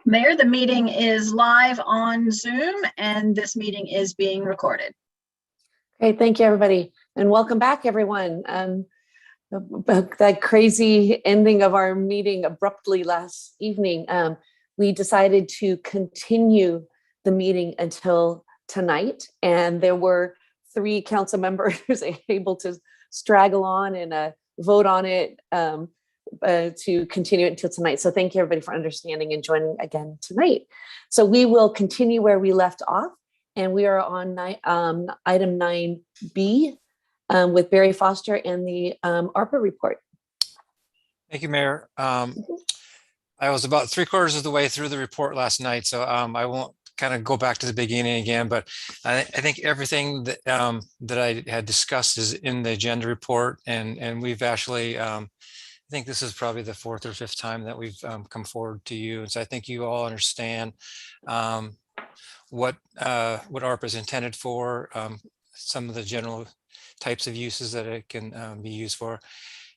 Mayor, the meeting is live on Zoom and this meeting is being recorded. Great, thank you everybody. And welcome back everyone. That crazy ending of our meeting abruptly last evening, we decided to continue the meeting until tonight. And there were 3 council members able to straggle on and vote on it to continue it until tonight. So thank you everybody for understanding and joining again tonight. So we will continue where we left off, and we are on item 9B with Barry Foster and the ARPA report. Thank you, Mayor. I was about 3/4 of the way through the report last night, so I won't kind of go back to the beginning again, but I think everything that that I had discussed is in the agenda report, and we've actually I think this is probably the 4th or 5th time that we've come forward to you. And so I think you all understand what ARPA is intended for, some of the general types of uses that it can be used for.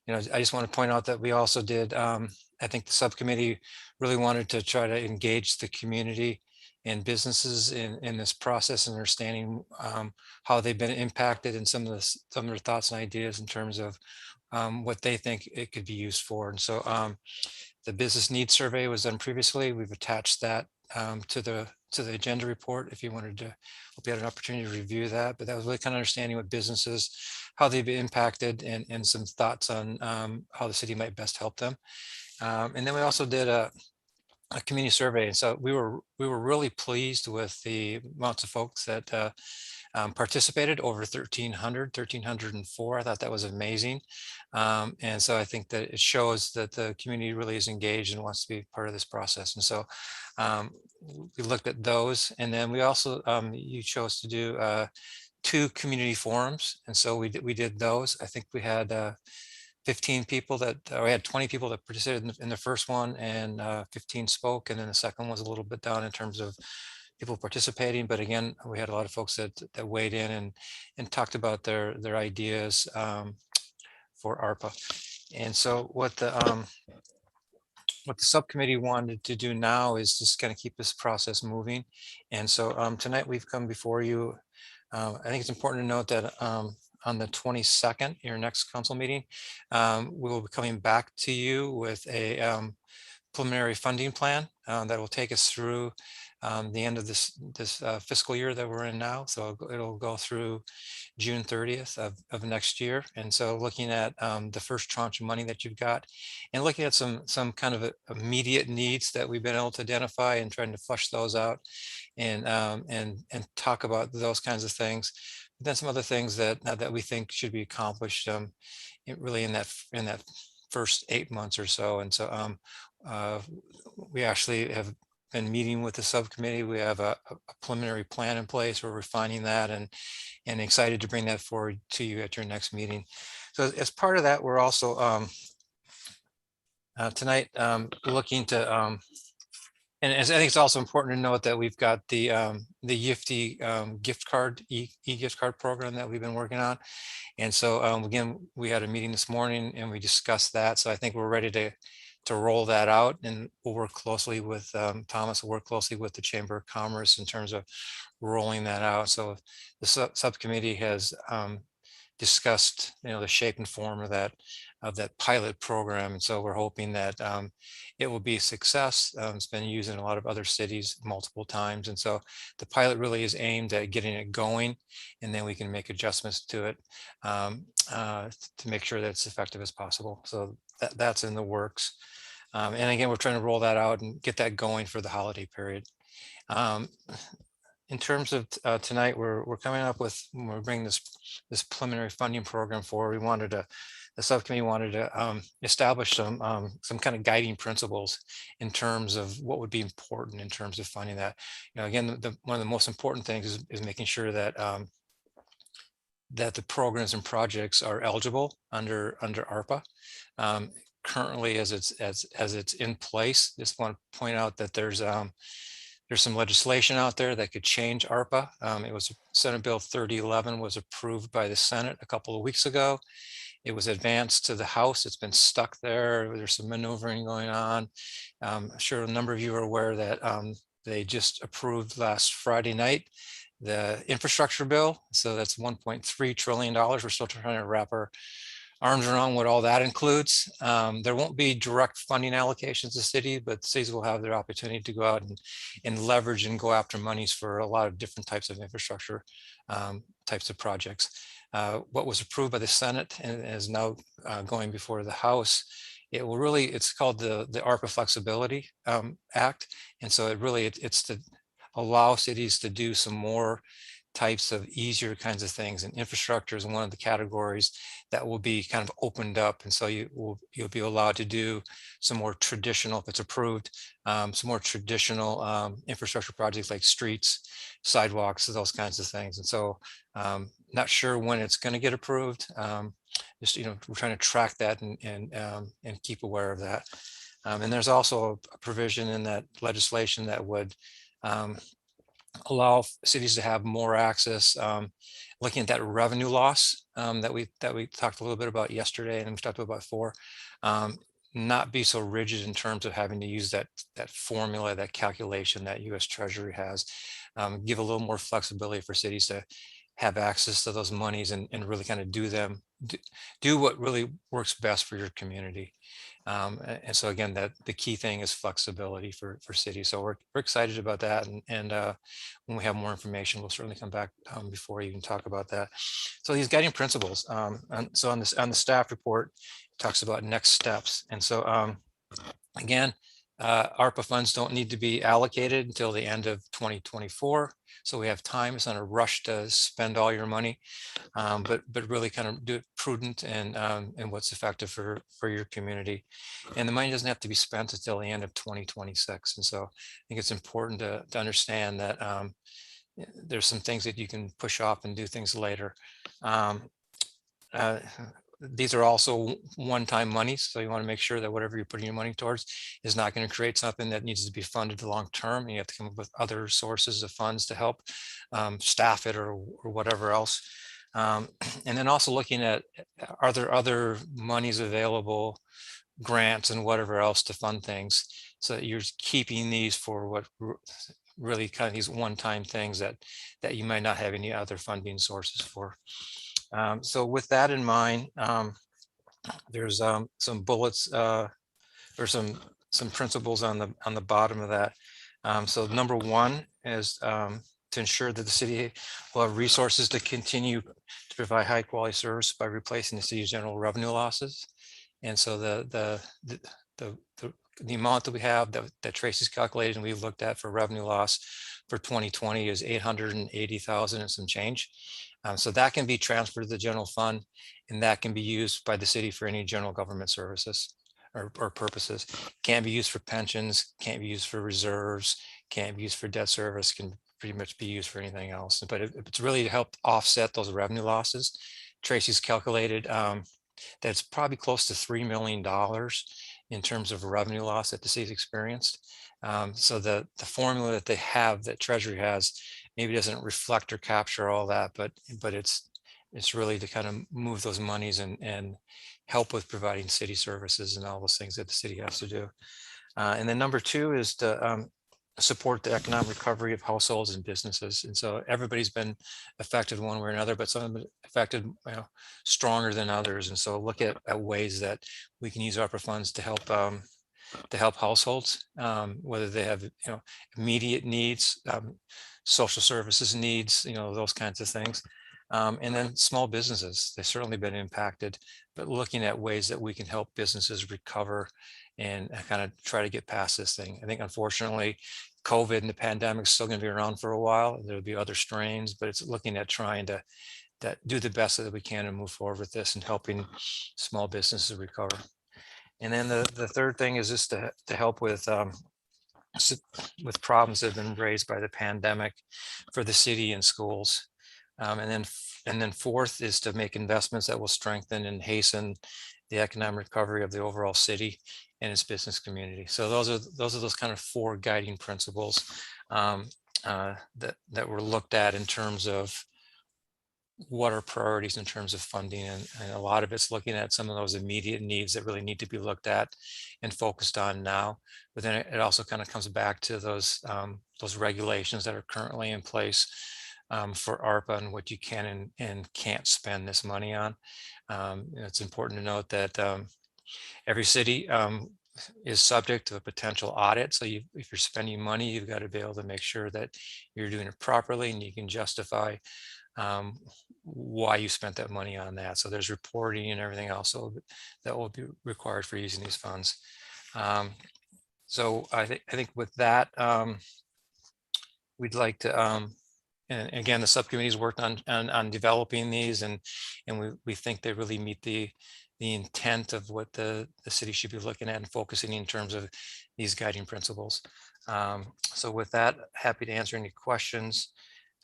You know, I just want to point out that we also did, I think the subcommittee really wanted to try to engage the community and businesses in this process and understanding how they've been impacted and some of their thoughts and ideas in terms of what they think it could be used for. And so the business needs survey was done previously. We've attached that to the agenda report if you wanted to, hope you had an opportunity to review that. But that was really kind of understanding what businesses, how they've been impacted, and some thoughts on how the city might best help them. And then we also did a community survey. And so we were really pleased with the amounts of folks that participated, over 1,304. I thought that was amazing. And so I think that it shows that the community really is engaged and wants to be part of this process. And so we looked at those, and then we also, you chose to do 2 community forums. And so we did those. I think we had 15 people that, or we had 20 people that participated in the first one, and 15 spoke. And then the second one was a little bit down in terms of people participating, but again, we had a lot of folks that weighed in and talked about their ideas for ARPA. And so what the subcommittee wanted to do now is just kind of keep this process moving. And so tonight we've come before you. I think it's important to note that on the 22nd, your next council meeting, we will be coming back to you with a preliminary funding plan that will take us through the end of this fiscal year that we're in now. So it'll go through June 30th of next year. And so looking at the first tranche of money that you've got, and looking at some kind of immediate needs that we've been able to identify, and trying to flush those out and talk about those kinds of things. But then some other things that we think should be accomplished really in that first 8 months or so. And so we actually have been meeting with the subcommittee. We have a preliminary plan in place. We're refining that and excited to bring that forward to you at your next meeting. So as part of that, we're also tonight looking to, and I think it's also important to note that we've got the YIFTY gift card, e-gift card program that we've been working on. And so again, we had a meeting this morning and we discussed that. So I think we're ready to roll that out, and we'll work closely with Thomas, will work closely with the Chamber of Commerce in terms of rolling that out. So the subcommittee has discussed, the shape and form of that pilot program. And so we're hoping that it will be a success. It's been used in a lot of other cities multiple times. And so the pilot really is aimed at getting it going, and then we can make adjustments to it to make sure that it's effective as possible. So that's in the works. And again, we're trying to roll that out and get that going for the holiday period. In terms of tonight, we're coming up with, when we're bringing this preliminary funding program forward, the subcommittee wanted to establish some kind of guiding principles in terms of what would be important in terms of funding that. Again, one of the most important things is making sure that that the programs and projects are eligible under ARPA. Currently, as it's in place, just want to point out that there's some legislation out there that could change ARPA. It was Senate Bill 3011 was approved by the Senate a couple of weeks ago. It was advanced to the House. It's been stuck there. There's some maneuvering going on. I'm sure a number of you are aware that they just approved last Friday night the infrastructure bill. So that's $1.3 trillion. We're still trying to wrap our arms around what all that includes. There won't be direct funding allocations to city, but cities will have their opportunity to go out and leverage and go after monies for a lot of different types of infrastructure types of projects. What was approved by the Senate and is now going before the House, it will really, it's called the ARPA Flexibility Act. And so it's to allow cities to do some more types of easier kinds of things, and infrastructure is one of the categories that will be kind of opened up. And so you'll be allowed to do some more traditional, if it's approved, some more traditional infrastructure projects like streets, sidewalks, those kinds of things. And so not sure when it's going to get approved. Just, we're trying to track that and keep aware of that. And there's also a provision in that legislation that would allow cities to have more access, looking at that revenue loss that we talked a little bit about yesterday, and we talked about before, not be so rigid in terms of having to use that formula, that calculation that US Treasury has. Give a little more flexibility for cities to have access to those monies and really kind of do what really works best for your community. And so again, that the key thing is flexibility for cities. So we're excited about that. And when we have more information, we'll certainly come back before you can talk about that. So these guiding principles. So on the staff report, it talks about next steps. And so again, ARPA funds don't need to be allocated until the end of 2024. So we have time. It's not a rush to spend all your money, but really kind of do it prudent and what's effective for your community. And the money doesn't have to be spent until the end of 2026. And so I think it's important to understand that there's some things that you can push off and do things later. These are also one-time monies, so you want to make sure that whatever you're putting your money towards is not going to create something that needs to be funded long-term. And you have to come up with other sources of funds to help staff it or whatever else. And then also looking at, are there other monies available, grants and whatever else to fund things, so that you're keeping these for what really kind of these one-time things that you might not have any other funding sources for. So with that in mind, there's some bullets or some principles on the bottom of that. So number one is to ensure that the city will have resources to continue to provide high quality service by replacing the city's general revenue losses. And so the amount that we have that Tracy's calculated and we've looked at for revenue loss for 2020 is 880,000 and some change. So that can be transferred to the general fund, and that can be used by the city for any general government services or purposes. Can't be used for pensions, can't be used for reserves, can't be used for debt service, can pretty much be used for anything else. But it's really to help offset those revenue losses. Tracy's calculated that's probably close to $3 million in terms of revenue loss that the city's experienced. So the formula that they have, that Treasury has, maybe doesn't reflect or capture all that, but it's really to kind of move those monies and help with providing city services and all those things that the city has to do. And then number two is to support the economic recovery of households and businesses. And so everybody's been affected one way or another, but some have been affected stronger than others. And so look at ways that we can use ARPA funds to help households, whether they have immediate needs, social services needs, those kinds of things. And then small businesses, they've certainly been impacted, but looking at ways that we can help businesses recover and kind of try to get past this thing. I think unfortunately, COVID and the pandemic is still going to be around for a while. There'll be other strains, but it's looking at trying to do the best that we can and move forward with this and helping small businesses recover. And then the third thing is just to help with problems that have been raised by the pandemic for the city and schools. And then fourth is to make investments that will strengthen and hasten the economic recovery of the overall city and its business community. So those are those kind of four guiding principles that were looked at in terms of what are priorities in terms of funding, and a lot of it's looking at some of those immediate needs that really need to be looked at and focused on now. But then it also kind of comes back to those regulations that are currently in place for ARPA and what you can and can't spend this money on. It's important to note that every city is subject to a potential audit. So if you're spending money, you've got to be able to make sure that you're doing it properly and you can justify why you spent that money on that. So there's reporting and everything else that will be required for using these funds. So I think with that, we'd like to, and again, the subcommittee's worked on developing these, and we think they really meet the intent of what the city should be looking at and focusing in terms of these guiding principles. So with that, happy to answer any questions.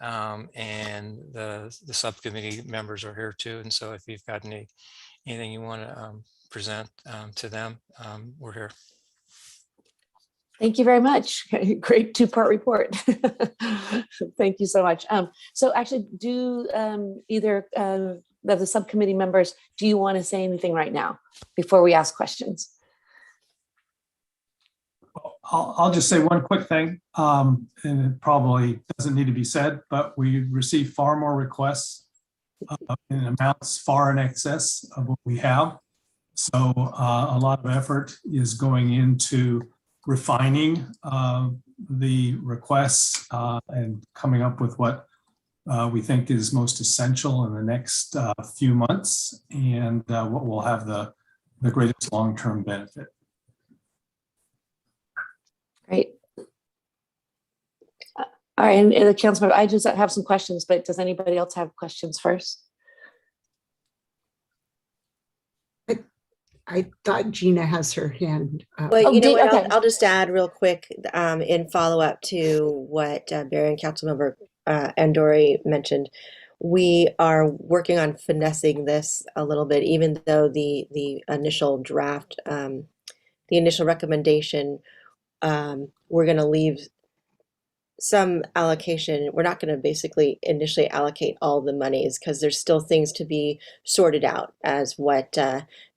And the subcommittee members are here too. And so if you've got anything you want to present to them, we're here. Thank you very much. Great two-part report. Thank you so much. So actually, do either of the subcommittee members, do you want to say anything right now before we ask questions? I'll just say one quick thing, and it probably doesn't need to be said, but we received far more requests in amounts far in excess of what we have. So a lot of effort is going into refining the requests and coming up with what we think is most essential in the next few months, and what will have the greatest long-term benefit. Great. All right, and the council member, I just have some questions, but does anybody else have questions first? I thought Gina has her hand up. Well, you know what, okay. I'll just add real quick in follow-up to what Barry and Councilmember Andori mentioned. We are working on finessing this a little bit, even though the initial draft, the initial recommendation, we're going to leave some allocation. We're not going to basically initially allocate all the monies because there's still things to be sorted out, as what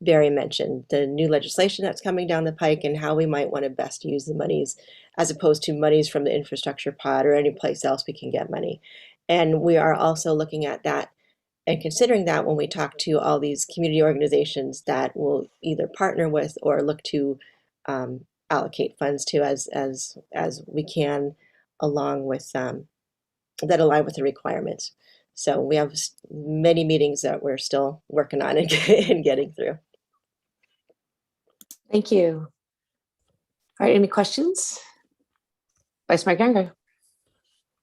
Barry mentioned, the new legislation that's coming down the pike and how we might want to best use the monies, as opposed to monies from the infrastructure pod or any place else we can get money. And we are also looking at that and considering that when we talk to all these community organizations that will either partner with or look to allocate funds to as we can, along with that align with the requirements. So we have many meetings that we're still working on and getting through. Thank you. All right, any questions? Vice Mayor Ganga.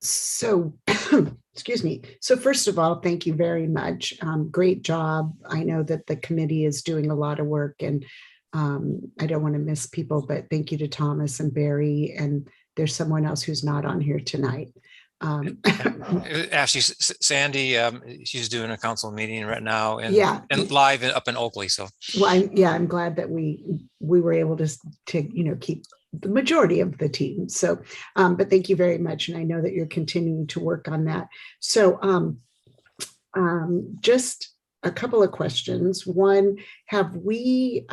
So, excuse me. So first of all, thank you very much. Great job. I know that the committee is doing a lot of work, and I don't want to miss people, but thank you to Thomas and Barry, and there's someone else who's not on here tonight. Actually, Sandy, she's doing a council meeting right now, and live up in Oakley. So, well, I'm glad that we were able to keep the majority of the team. So, but thank you very much, and I know that you're continuing to work on that. So, just a couple of questions. One, have we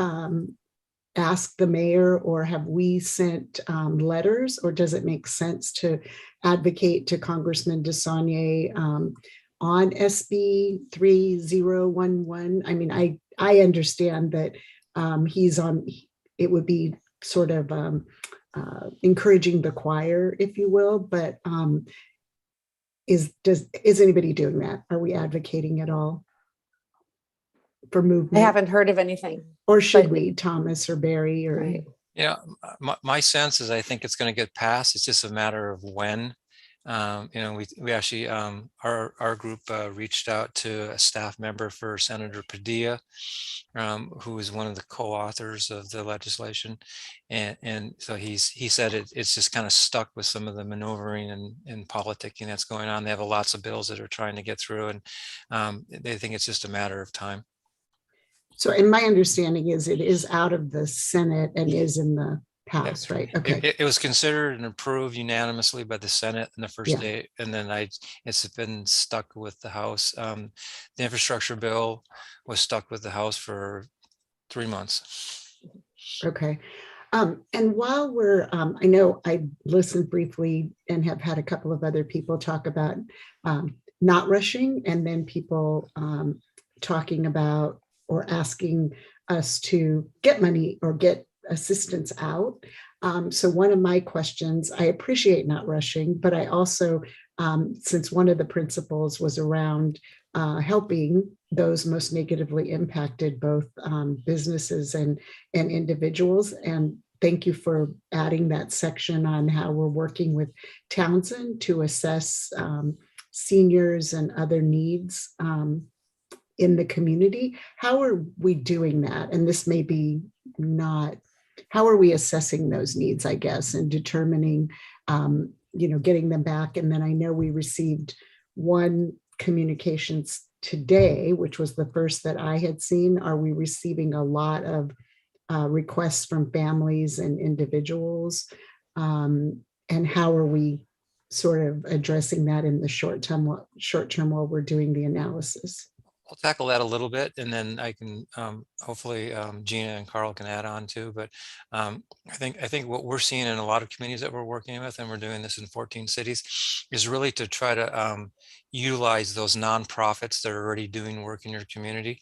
asked the mayor, or have we sent letters, or does it make sense to advocate to Congressman DeSaulnier on SB 3011? I mean, I understand that he's on, it would be sort of encouraging the choir, if you will, but is anybody doing that? Are we advocating at all for movement? I haven't heard of anything. Or should we, Thomas or Barry? Or right. Yeah, my sense is I think it's going to get passed. It's just a matter of when. We actually our group reached out to a staff member for Senator Padilla, who is one of the co-authors of the legislation, and so he said it's just kind of stuck with some of the maneuvering and politicking that's going on. They have lots of bills that are trying to get through, and they think it's just a matter of time. So, and my understanding is it is out of the Senate and is in the House, right? Okay. It was considered and approved unanimously by the Senate in the first Yeah. day, and then it's been stuck with the House. The infrastructure bill was stuck with the House for 3 months. Okay. And while we're, I know I listened briefly and have had a couple of other people talk about not rushing, and then people talking about or asking us to get money or get assistance out. So one of my questions, I appreciate not rushing, but I also, since one of the principles was around helping those most negatively impacted, both businesses and individuals. And thank you for adding that section on how we're working with Townsend to assess seniors and other needs in the community. How are we doing that? And this may be not, how are we assessing those needs, I guess, and determining, getting them back? And then I know we received one communications today, which was the first that I had seen. Are we receiving a lot of requests from families and individuals? And how are we sort of addressing that in the short term while we're doing the analysis? I'll tackle that a little bit, and then I can hopefully Gina and Carl can add on too. But I think what we're seeing in a lot of communities that we're working with, and we're doing this in 14 cities, is really to try to utilize those nonprofits that are already doing work in your community,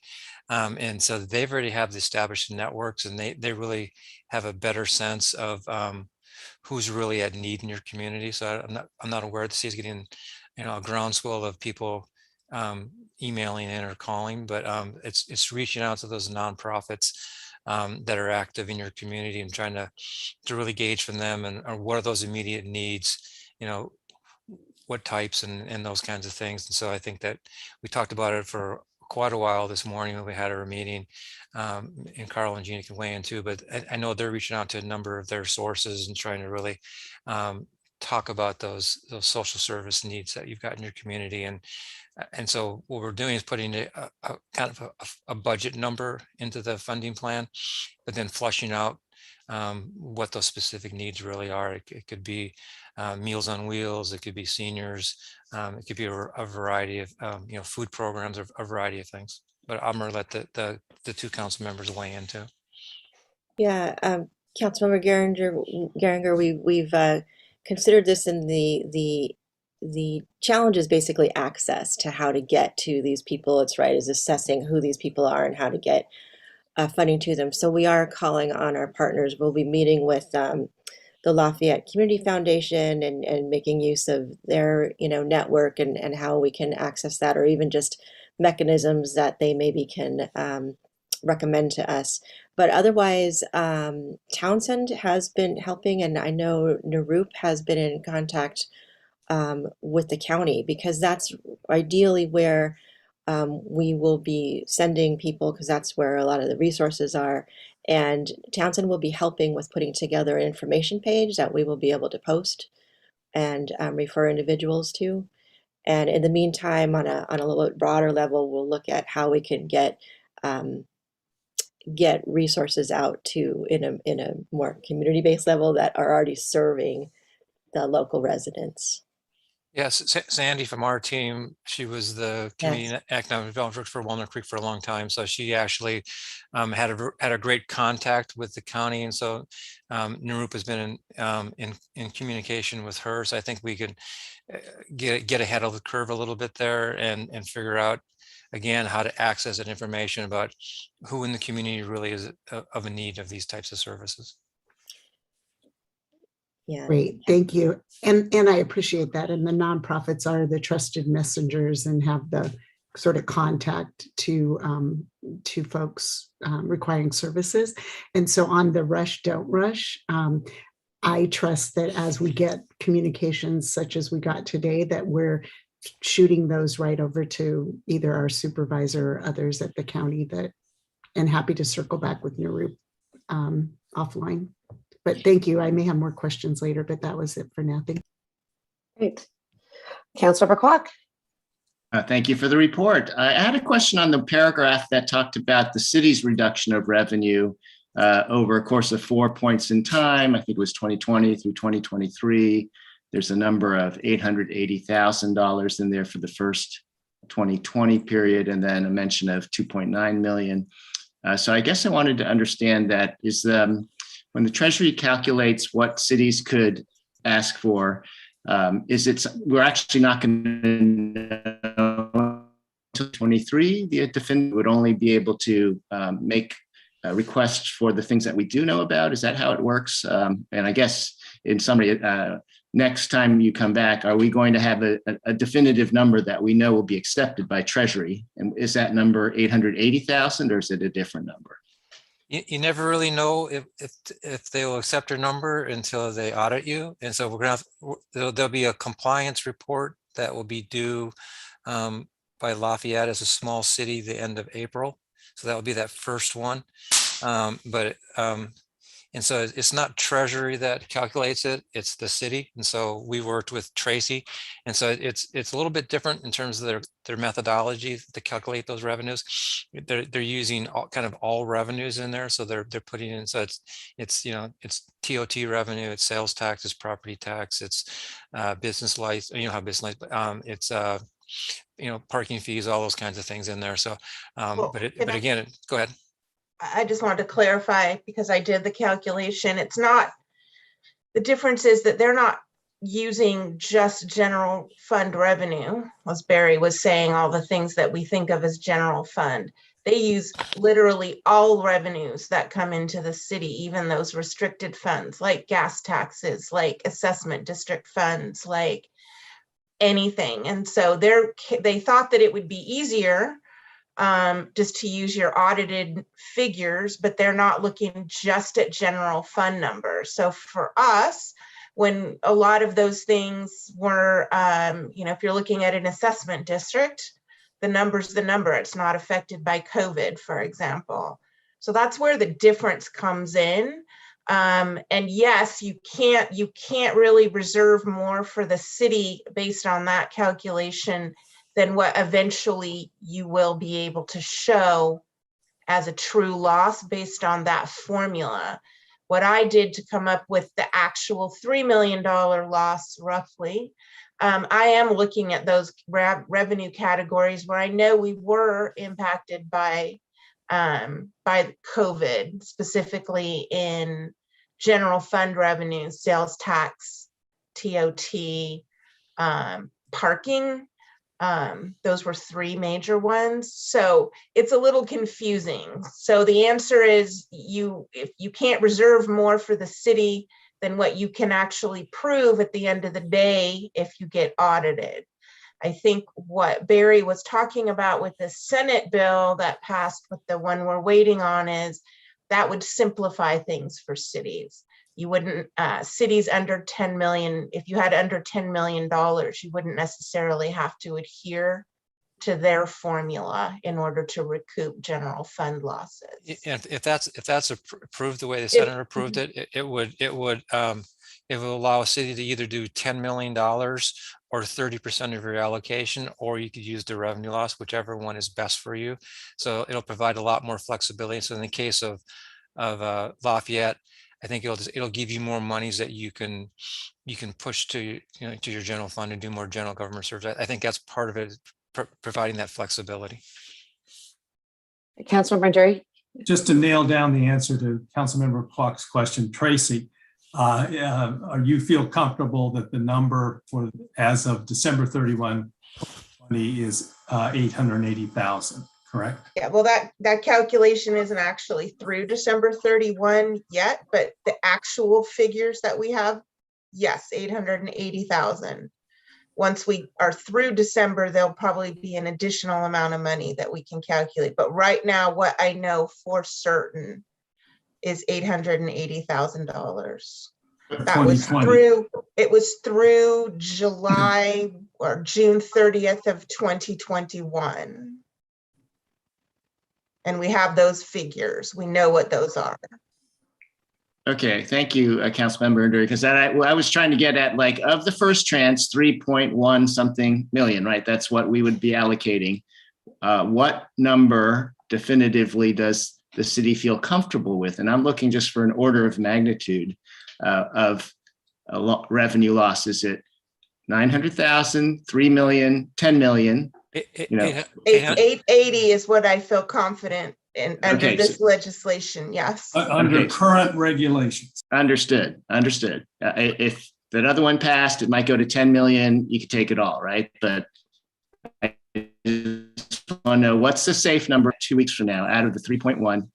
and so they've already have the established networks, and they really have a better sense of who's really at need in your community. So I'm not aware the city's getting a groundswell of people emailing in or calling, but it's reaching out to those nonprofits that are active in your community and trying to really gauge from them and what are those immediate needs, what types and those kinds of things. And so I think that we talked about it for quite a while this morning when we had our meeting, and Carl and Gina can weigh in too, but I know they're reaching out to a number of their sources and trying to really talk about those social service needs that you've got in your community. And so what we're doing is putting a kind of a budget number into the funding plan, but then flushing out what those specific needs really are. It could be Meals on Wheels, it could be seniors, it could be a variety of food programs, or a variety of things. But I'm going to let the two council members weigh in too. Yeah, Councilmember Geringer, we've considered this in the challenge is basically access to how to get to these people. It's right, is assessing who these people are and how to get funding to them. So we are calling on our partners. We'll be meeting with the Lafayette Community Foundation and making use of their network and how we can access that, or even just mechanisms that they maybe can recommend to us. But otherwise, Townsend has been helping, and I know Narup has been in contact with the county, because that's ideally where we will be sending people, because that's where a lot of the resources are. And Townsend will be helping with putting together an information page that we will be able to post and refer individuals to. And in the meantime, on a little bit broader level, we'll look at how we can get resources out to in a more community-based level that are already serving the local residents. Yes, Sandy from our team, she was the community economic development for Walnut Creek for a long time. So she actually had a great contact with the county, and so Narup has been in communication with her. So I think we could get ahead of the curve a little bit there and figure out again how to access that information about who in the community really is of a need of these types of services. Yeah. Great, thank you. And I appreciate that. And the nonprofits are the trusted messengers and have the sort of contact to folks requiring services. And so on the rush, don't rush. I trust that as we get communications such as we got today, that we're shooting those right over to either our supervisor or others at the county, and happy to circle back with Narup offline. But thank you. I may have more questions later, but that was it for now. Thank you. Great. Councilmember Kwok. Thank you for the report. I had a question on the paragraph that talked about the city's reduction of revenue. over a course of 4 points in time. I think it was 2020 through 2023. There's a number of $880,000 in there for the first 2020 period, and then a mention of 2.9 million. So I guess I wanted to understand that is when the Treasury calculates what cities could ask for, we're actually not going to know until 23. The defendant would only be able to make requests for the things that we do know about. Is that how it works? And I guess in summary, next time you come back, are we going to have a definitive number that we know will be accepted by Treasury? And is that number 880,000 or is it a different number? You never really know if they will accept your number until they audit you. And so there'll be a compliance report that will be due by Lafayette as a small city the end of April. So that will be that first one. And so it's not Treasury that calculates it, it's the city. And so we worked with Tracy. And so it's a little bit different in terms of their methodology to calculate those revenues. They're using all revenues in there. So they're putting in, so it's TOT revenue, it's sales tax, it's property tax, it's business license, how business license, it's parking fees, all those kinds of things in there. So, but again, go ahead. I just wanted to clarify because I did the calculation. It's not, the difference is that they're not using just general fund revenue, as Barry was saying, all the things that we think of as general fund. They use literally all revenues that come into the city, even those restricted funds like gas taxes, like assessment district funds, like anything. And so they thought that it would be easier just to use your audited figures, but they're not looking just at general fund numbers. So for us, when a lot of those things were, if you're looking at an assessment district, the number's the number. It's not affected by COVID, for example. So that's where the difference comes in. And yes, you can't really reserve more for the city based on that calculation than what eventually you will be able to show as a true loss based on that formula. What I did to come up with the actual $3 million loss roughly, I am looking at those revenue categories where I know we were impacted by COVID, specifically in general fund revenue, sales tax, TOT, parking. Those were three major ones. So it's a little confusing. So the answer is if you can't reserve more for the city than what you can actually prove at the end of the day if you get audited. I think what Barry was talking about with the Senate bill that passed with the one we're waiting on is that would simplify things for cities. You wouldn't, cities under 10 million, if you had under $10 million, you wouldn't necessarily have to adhere to their formula in order to recoup general fund losses. If that's approved the way the Senate approved it, it will allow a city to either do $10 million or 30% of your allocation, or you could use the revenue loss, whichever one is best for you. So it'll provide a lot more flexibility. So in the case of Lafayette, I think it'll give you more monies that you can push to to your general fund and do more general government service. I think that's part of it, providing that flexibility. Councilmember Drury. Just to nail down the answer to Councilmember Clark's question, Tracy, you feel comfortable that the number for as of December 31, 2020 is 880,000, correct? Yeah, well, that calculation isn't actually through December 31 yet, but the actual figures that we have, yes, 880,000. Once we are through December, there'll probably be an additional amount of money that we can calculate. But right now, what I know for certain is $880,000. That was through July or June 30th of 2021. And we have those figures. We know what those are. Okay, thank you, Councilmember Drury, because I was trying to get at, like, of the first tranche, 3.1 something million, right? That's what we would be allocating. What number definitively does the city feel comfortable with? And I'm looking just for an order of magnitude of revenue loss. Is it 900,000, 3 million, 10 million? You know, 880 is what I feel confident in under Okay, this legislation. Yes. Under Okay. current regulations. Understood. If that other one passed, it might go to 10 million. You could take it all, right? But I just want to know, what's the safe number 2 weeks from now out of the 3.1?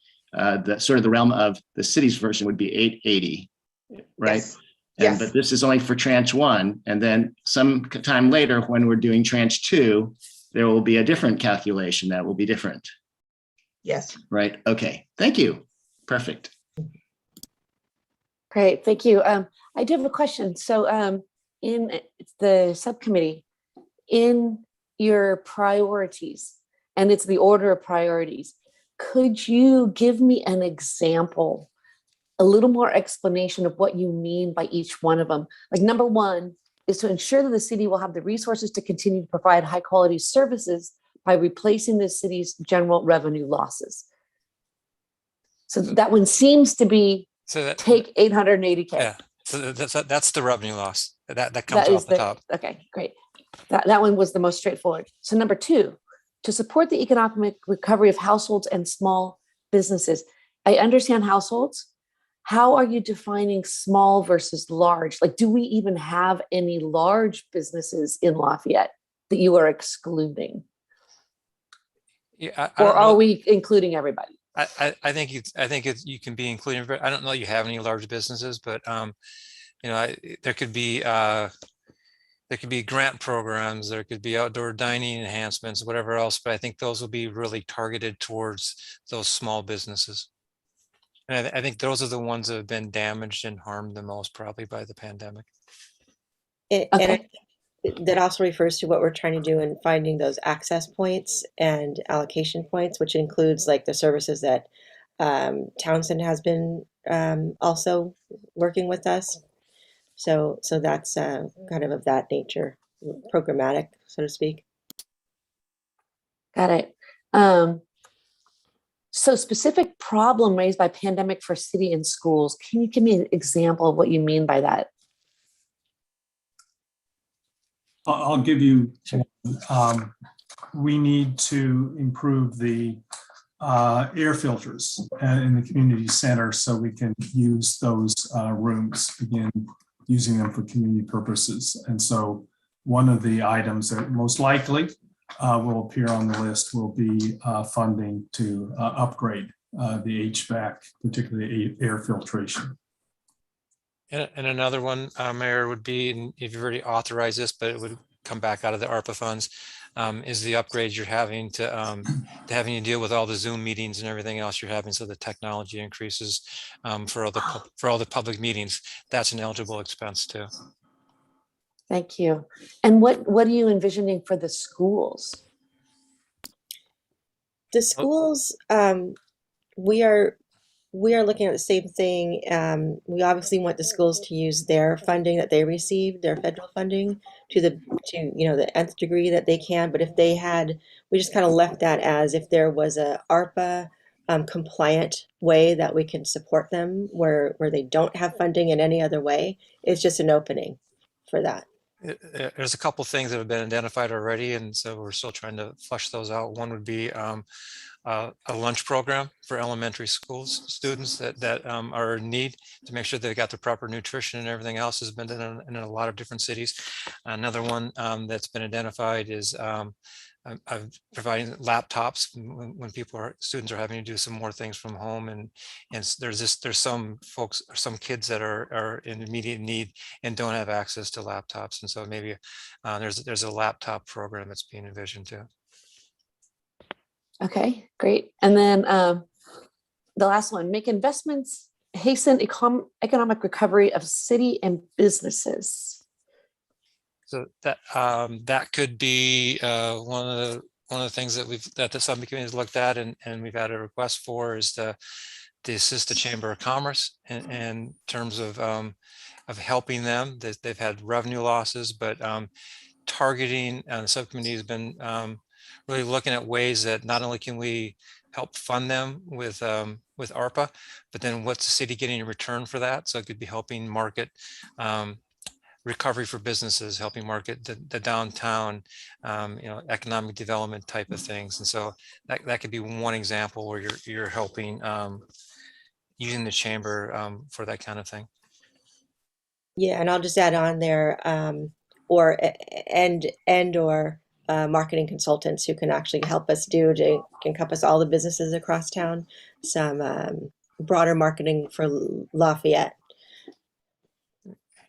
The sort of the realm of the city's version would be 880, right? Yes. And, Yes. but this is only for tranche 1. And then some time later, when we're doing tranche 2, there will be a different calculation that will be different. Yes. Right. Okay. Thank you. Perfect. Great, thank you. I do have a question. So in the subcommittee, in your priorities, and it's the order of priorities, could you give me an example, a little more explanation of what you mean by each one of them? Like number 1 is to ensure that the city will have the resources to continue to provide high quality services by replacing the city's general revenue losses. So that one seems to be take 880K. Yeah, so that's the revenue loss. That comes That is off the top. Okay, great. That one was the most straightforward. So number 2, to support the economic recovery of households and small businesses. I understand households. How are you defining small versus large? Like, do we even have any large businesses in Lafayette that you are excluding? Yeah, Or are we including everybody? I think you can be including. I don't know you have any large businesses, but you know, there could be grant programs, there could be outdoor dining enhancements, whatever else. But I think those will be really targeted towards those small businesses. And I think those are the ones that have been damaged and harmed the most, probably by the pandemic. And that also refers to what we're trying to do in finding those access points and allocation points, which includes like the services that Townsend has been also working with us. So that's kind of that nature, programmatic, so to speak. Got it. So specific problem raised by pandemic for city and schools. Can you give me an example of what you mean by that? I'll give you, we need to improve the air filters in the community center so we can use those rooms, begin using them for community purposes. And so one of the items that most likely will appear on the list will be funding to upgrade the HVAC, particularly air filtration. And another one, Mayor, would be, and if you've already authorized this, but it would come back out of the ARPA funds, is the upgrades you're having to deal with all the Zoom meetings and everything else you're having, so the technology increases for all the public meetings. That's an eligible expense too. Thank you. And what are you envisioning for the schools? The schools, we are looking at the same thing. We obviously want the schools to use their funding that they receive, their federal funding, to the nth degree that they can. But if they had, we just kind of left that as if there was a ARPA compliant way that we can support them where they don't have funding in any other way. It's just an opening for that. There's a couple things that have been identified already, and so we're still trying to flesh those out. One would be a lunch program for elementary schools students that are in need, to make sure they've got the proper nutrition, and everything else has been done in a lot of different cities. Another one that's been identified is providing laptops when students are having to do some more things from home, and there's some folks, some kids that are in immediate need and don't have access to laptops, and so maybe there's a laptop program that's being envisioned too. Okay, great. And then the last one, make investments, hasten economic recovery of city and businesses. So that could be one of the things that the subcommittee has looked at, and we've had a request for, is to assist the Chamber of Commerce in terms of helping them. They've had revenue losses, but targeting, and the subcommittee has been really looking at ways that not only can we help fund them with ARPA, but then what's the city getting in return for that? So it could be helping market recovery for businesses, helping market the downtown, economic development type of things. And so that could be one example where you're helping using the chamber for that kind of thing. Yeah, and I'll just add on there, or marketing consultants who can actually help us to encompass all the businesses across town. Some broader marketing for Lafayette.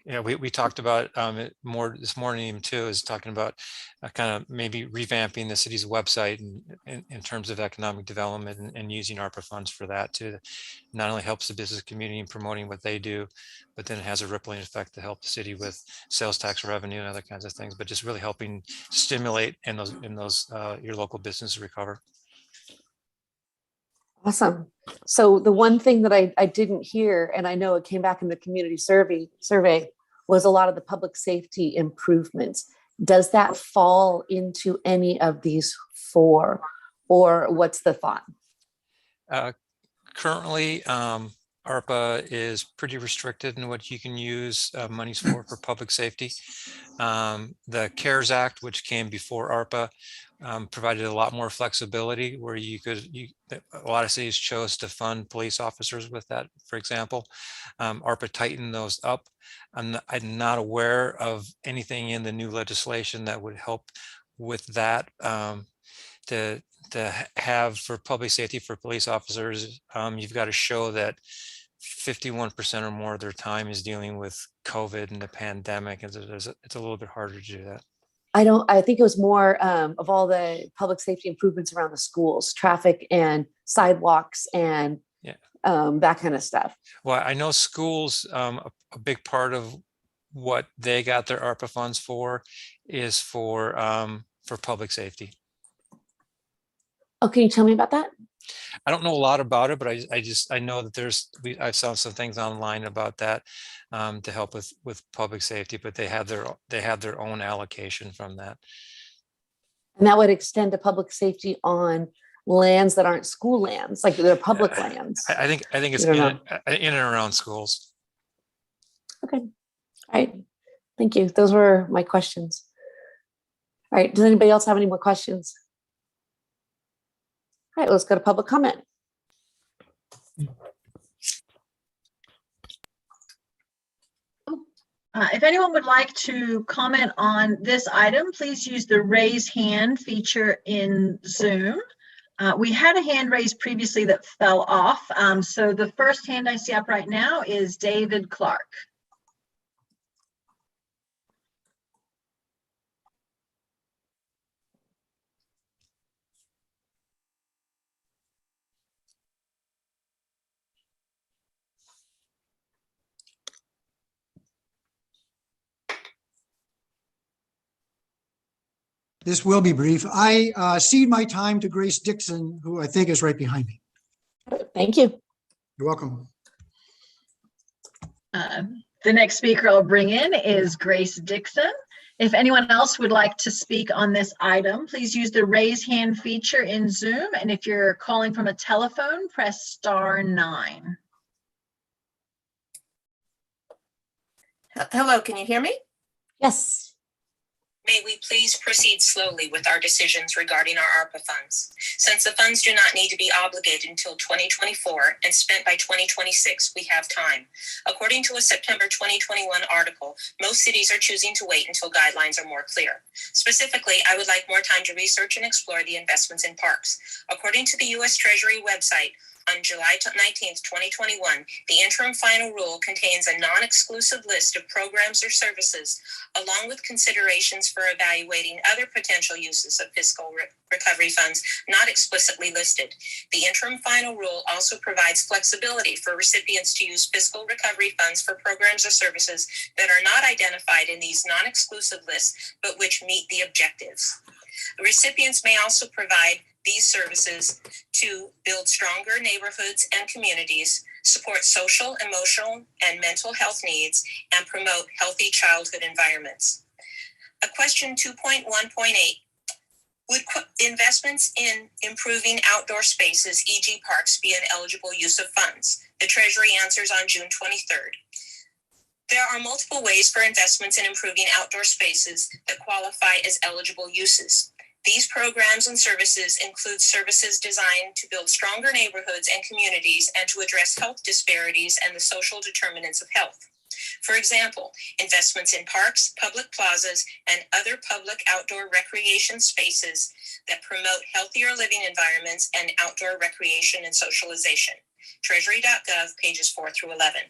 Yeah, we talked about it more this morning even too, is talking about kind of maybe revamping the city's website in terms of economic development and using ARPA funds for that too. Not only helps the business community in promoting what they do, but then it has a rippling effect to help the city with sales tax revenue and other kinds of things, but just really helping stimulate in those your local business recover. Awesome. So the one thing that I didn't hear, and I know it came back in the community survey, was a lot of the public safety improvements. Does that fall into any of these 4, or what's the thought? Currently, ARPA is pretty restricted in what you can use monies for public safety. The CARES Act, which came before ARPA, provided a lot more flexibility where a lot of cities chose to fund police officers with that, for example. ARPA tightened those up. I'm not aware of anything in the new legislation that would help with that. To have for public safety for police officers, you've got to show that 51% or more of their time is dealing with COVID and the pandemic. It's a little bit harder to do that. I think it was more of all the public safety improvements around the schools, traffic and sidewalks and that kind of stuff. Well, I know schools, a big part of what they got their ARPA funds for is for public safety. Oh, can you tell me about that? I don't know a lot about it, but I know that I saw some things online about that to help with public safety, but they have their own allocation from that. And that would extend to public safety on lands that aren't school lands, like they're public lands. I think it's in and around schools. Okay. All right. Thank you. Those were my questions. All right. Does anybody else have any more questions? All right, let's go to public comment. If anyone would like to comment on this item, please use the raise hand feature in Zoom. We had a hand raised previously that fell off. So the first hand I see up right now is David Clark. This will be brief. I cede my time to Grace Dixon, who I think is right behind me. Thank you. You're welcome. The next speaker I'll bring in is Grace Dixon. If anyone else would like to speak on this item, please use the raise hand feature in Zoom. And if you're calling from a telephone, press *9. Hello, can you hear me? Yes. May we please proceed slowly with our decisions regarding our ARPA funds? Since the funds do not need to be obligated until 2024 and spent by 2026, we have time. According to a September 2021 article, most cities are choosing to wait until guidelines are more clear. Specifically, I would like more time to research and explore the investments in parks. According to the U.S. Treasury website, on July 19th, 2021, the interim final rule contains a non-exclusive list of programs or services, along with considerations for evaluating other potential uses of fiscal recovery funds not explicitly listed. The interim final rule also provides flexibility for recipients to use fiscal recovery funds for programs or services that are not identified in these non-exclusive lists, but which meet the objectives. Recipients may also provide these services to build stronger neighborhoods and communities, support social, emotional, and mental health needs, and promote healthy childhood environments. A question 2.1.8 Would investments in improving outdoor spaces, e.g. parks, be an eligible use of funds? The Treasury answers on June 23rd. There are multiple ways for investments in improving outdoor spaces that qualify as eligible uses. These programs and services include services designed to build stronger neighborhoods and communities and to address health disparities and the social determinants of health. For example, investments in parks, public plazas, and other public outdoor recreation spaces that promote healthier living environments and outdoor recreation and socialization. Treasury.gov, pages 4 through 11.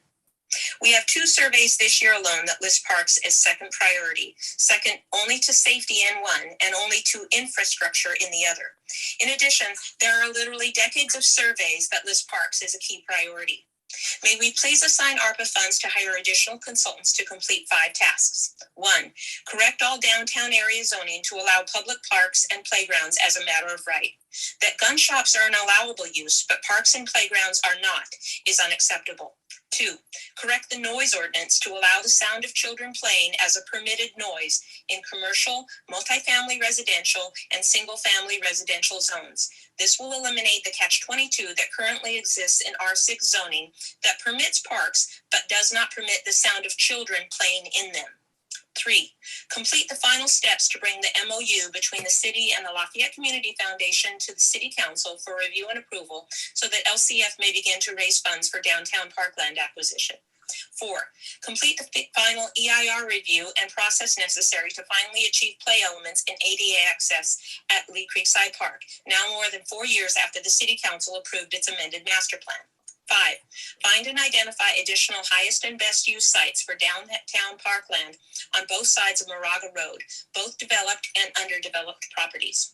We have 2 surveys this year alone that list parks as second priority, second only to safety in one and only to infrastructure in the other. In addition, there are literally decades of surveys that list parks as a key priority. May we please assign ARPA funds to hire additional consultants to complete 5 tasks. 1, correct all downtown area zoning to allow public parks and playgrounds as a matter of right. That gun shops are an allowable use, but parks and playgrounds are not, is unacceptable. 2, correct the noise ordinance to allow the sound of children playing as a permitted noise in commercial, multifamily residential, and single-family residential zones. This will eliminate the catch-22 that currently exists in R6 zoning that permits parks but does not permit the sound of children playing in them. 3, complete the final steps to bring the MOU between the city and the Lafayette Community Foundation to the City Council for review and approval so that LCF may begin to raise funds for downtown parkland acquisition. 4, complete the final EIR review and process necessary to finally achieve play elements in ADA access at Lee Creekside Park, now more than 4 years after the City Council approved its amended master plan. 5, find and identify additional highest and best use sites for downtown parkland on both sides of Moraga Road, both developed and underdeveloped properties.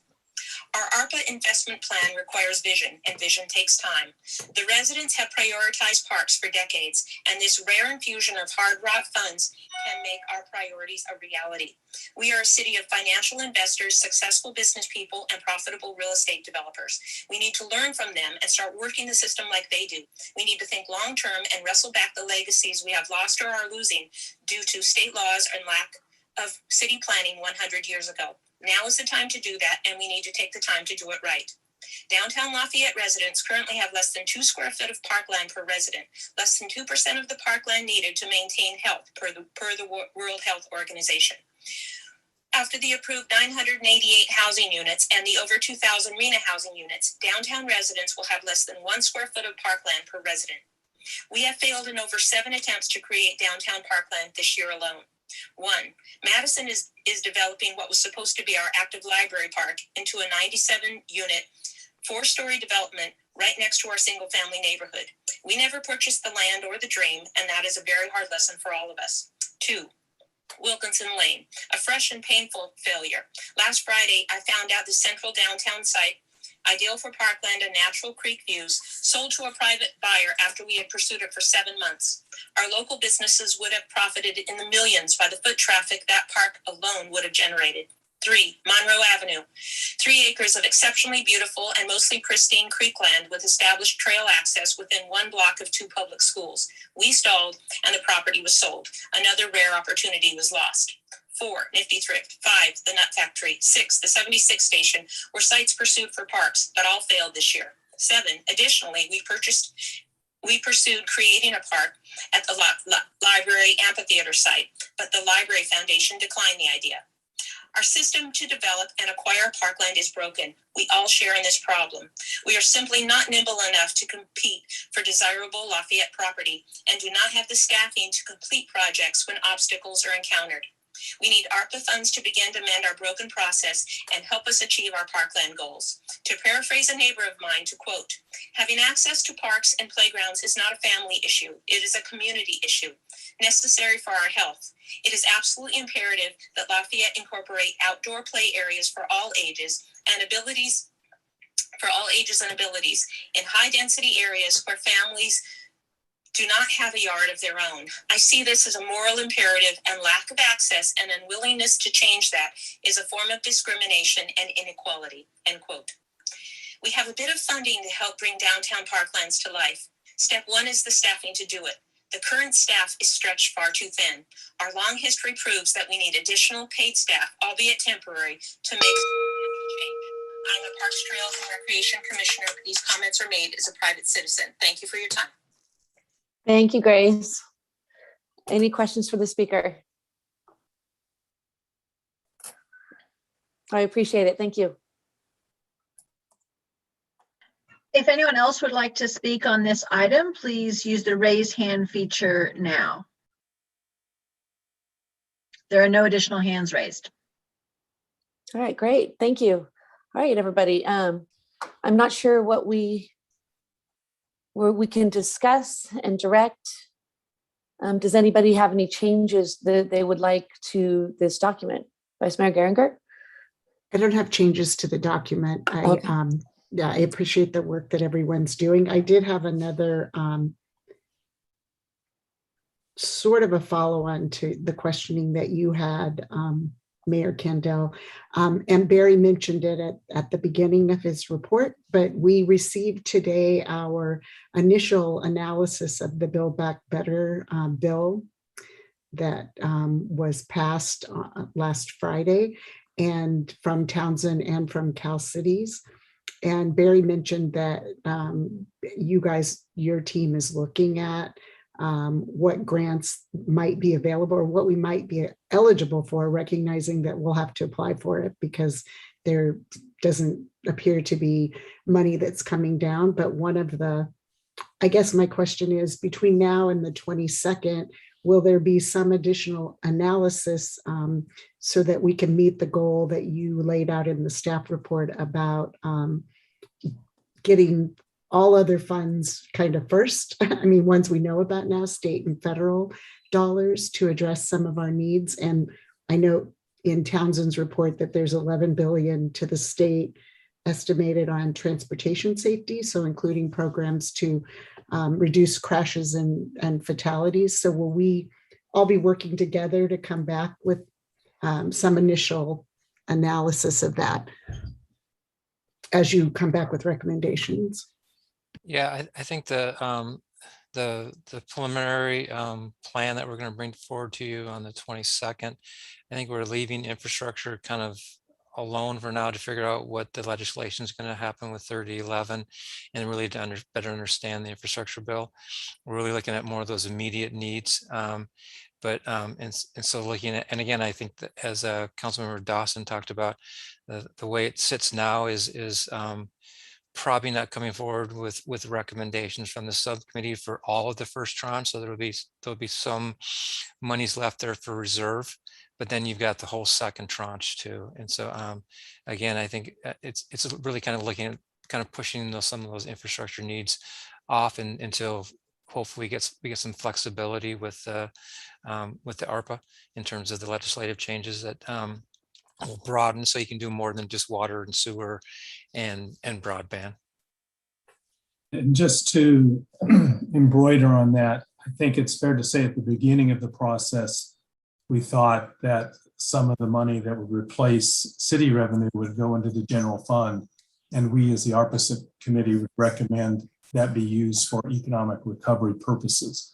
Our ARPA investment plan requires vision, and vision takes time. The residents have prioritized parks for decades, and this rare infusion of hard-wrought funds can make our priorities a reality. We are a city of financial investors, successful business people, and profitable real estate developers. We need to learn from them and start working the system like they do. We need to think long-term and wrestle back the legacies we have lost or are losing due to state laws and lack of city planning 100 years ago. Now is the time to do that, and we need to take the time to do it right. Downtown Lafayette residents currently have less than 2 square feet of parkland per resident, less than 2% of the parkland needed to maintain health per the World Health Organization. After the approved 988 housing units and the over 2,000 RENA housing units, downtown residents will have less than 1 square foot of parkland per resident. We have failed in over 7 attempts to create downtown parkland this year alone. 1, Madison is developing what was supposed to be our active library park into a 97-unit, 4-story development right next to our single-family neighborhood. We never purchased the land or the dream, and that is a very hard lesson for all of us. 2, Wilkinson Lane, a fresh and painful failure. Last Friday, I found out the central downtown site, ideal for parkland and natural creek views, sold to a private buyer after we had pursued it for 7 months. Our local businesses would have profited in the millions by the foot traffic that park alone would have generated. 3, Monroe Avenue, 3 acres of exceptionally beautiful and mostly pristine creekland with established trail access within 1 block of 2 public schools. We stalled and the property was sold. Another rare opportunity was lost. 4, Nifty Thrift. 5, the Nut Factory. 6, the 76 station were sites pursued for parks, but all failed this year. 7, additionally, we pursued creating a park at the library amphitheater site, but the Library Foundation declined the idea. Our system to develop and acquire parkland is broken. We all share in this problem. We are simply not nimble enough to compete for desirable Lafayette property and do not have the staffing to complete projects when obstacles are encountered. We need ARPA funds to begin to mend our broken process and help us achieve our parkland goals. To paraphrase a neighbor of mine, to quote, having access to parks and playgrounds is not a family issue. It is a community issue, necessary for our health. It is absolutely imperative that Lafayette incorporate outdoor play areas for all ages and abilities in high-density areas where families do not have a yard of their own. I see this as a moral imperative, and lack of access and unwillingness to change that is a form of discrimination and inequality, end quote. We have a bit of funding to help bring downtown parklands to life. Step 1 is the staffing to do it. The current staff is stretched far too thin. Our long history proves that we need additional paid staff, albeit temporary, to make change. I'm a Parks, Trails, and Recreation Commissioner, but these comments are made as a private citizen. Thank you for your time. Thank you, Grace. Any questions for the speaker? I appreciate it. Thank you. If anyone else would like to speak on this item, please use the raise hand feature now. There are no additional hands raised. All right, great. Thank you. All right, everybody. I'm not sure what we can discuss and direct. Does anybody have any changes that they would like to this document? Vice Mayor Geringer? I don't have changes to the document. Okay. Yeah, I appreciate the work that everyone's doing. I did have another sort of a follow-on to the questioning that you had, Mayor Kendall. And Barry mentioned it at the beginning of his report, but we received today our initial analysis of the Build Back Better bill that was passed last Friday, and from Townsend and from Cal Cities. And Barry mentioned that your team is looking at what grants might be available or what we might be eligible for, recognizing that we'll have to apply for it because there doesn't appear to be money that's coming down. But I guess my question is, between now and the 22nd, will there be some additional analysis so that we can meet the goal that you laid out in the staff report about getting all other funds kind of first? I mean, ones we know about now, state and federal dollars, to address some of our needs. And I know in Townsend's report that there's 11 billion to the state estimated on transportation safety, so including programs to reduce crashes and fatalities. So will we all be working together to come back with some initial analysis of that as you come back with recommendations? Yeah, I think the preliminary plan that we're going to bring forward to you on the 22nd, I think we're leaving infrastructure kind of alone for now to figure out what the legislation is going to happen with 3011 and really to better understand the infrastructure bill. We're really looking at more of those immediate needs. And so looking at, and again, I think that as Councilmember Dawson talked about, the way it sits now is probably not coming forward with recommendations from the subcommittee for all of the first tranche. So there'll be some monies left there for reserve, but then you've got the whole second tranche too. And so again, I think it's really kind of looking at kind of pushing some of those infrastructure needs off until hopefully we get some flexibility with the ARPA in terms of the legislative changes that will broaden, so you can do more than just water and sewer and broadband. And just to embroider on that, I think it's fair to say at the beginning of the process, we thought that some of the money that would replace city revenue would go into the general fund. And we as the ARPA committee would recommend that be used for economic recovery purposes.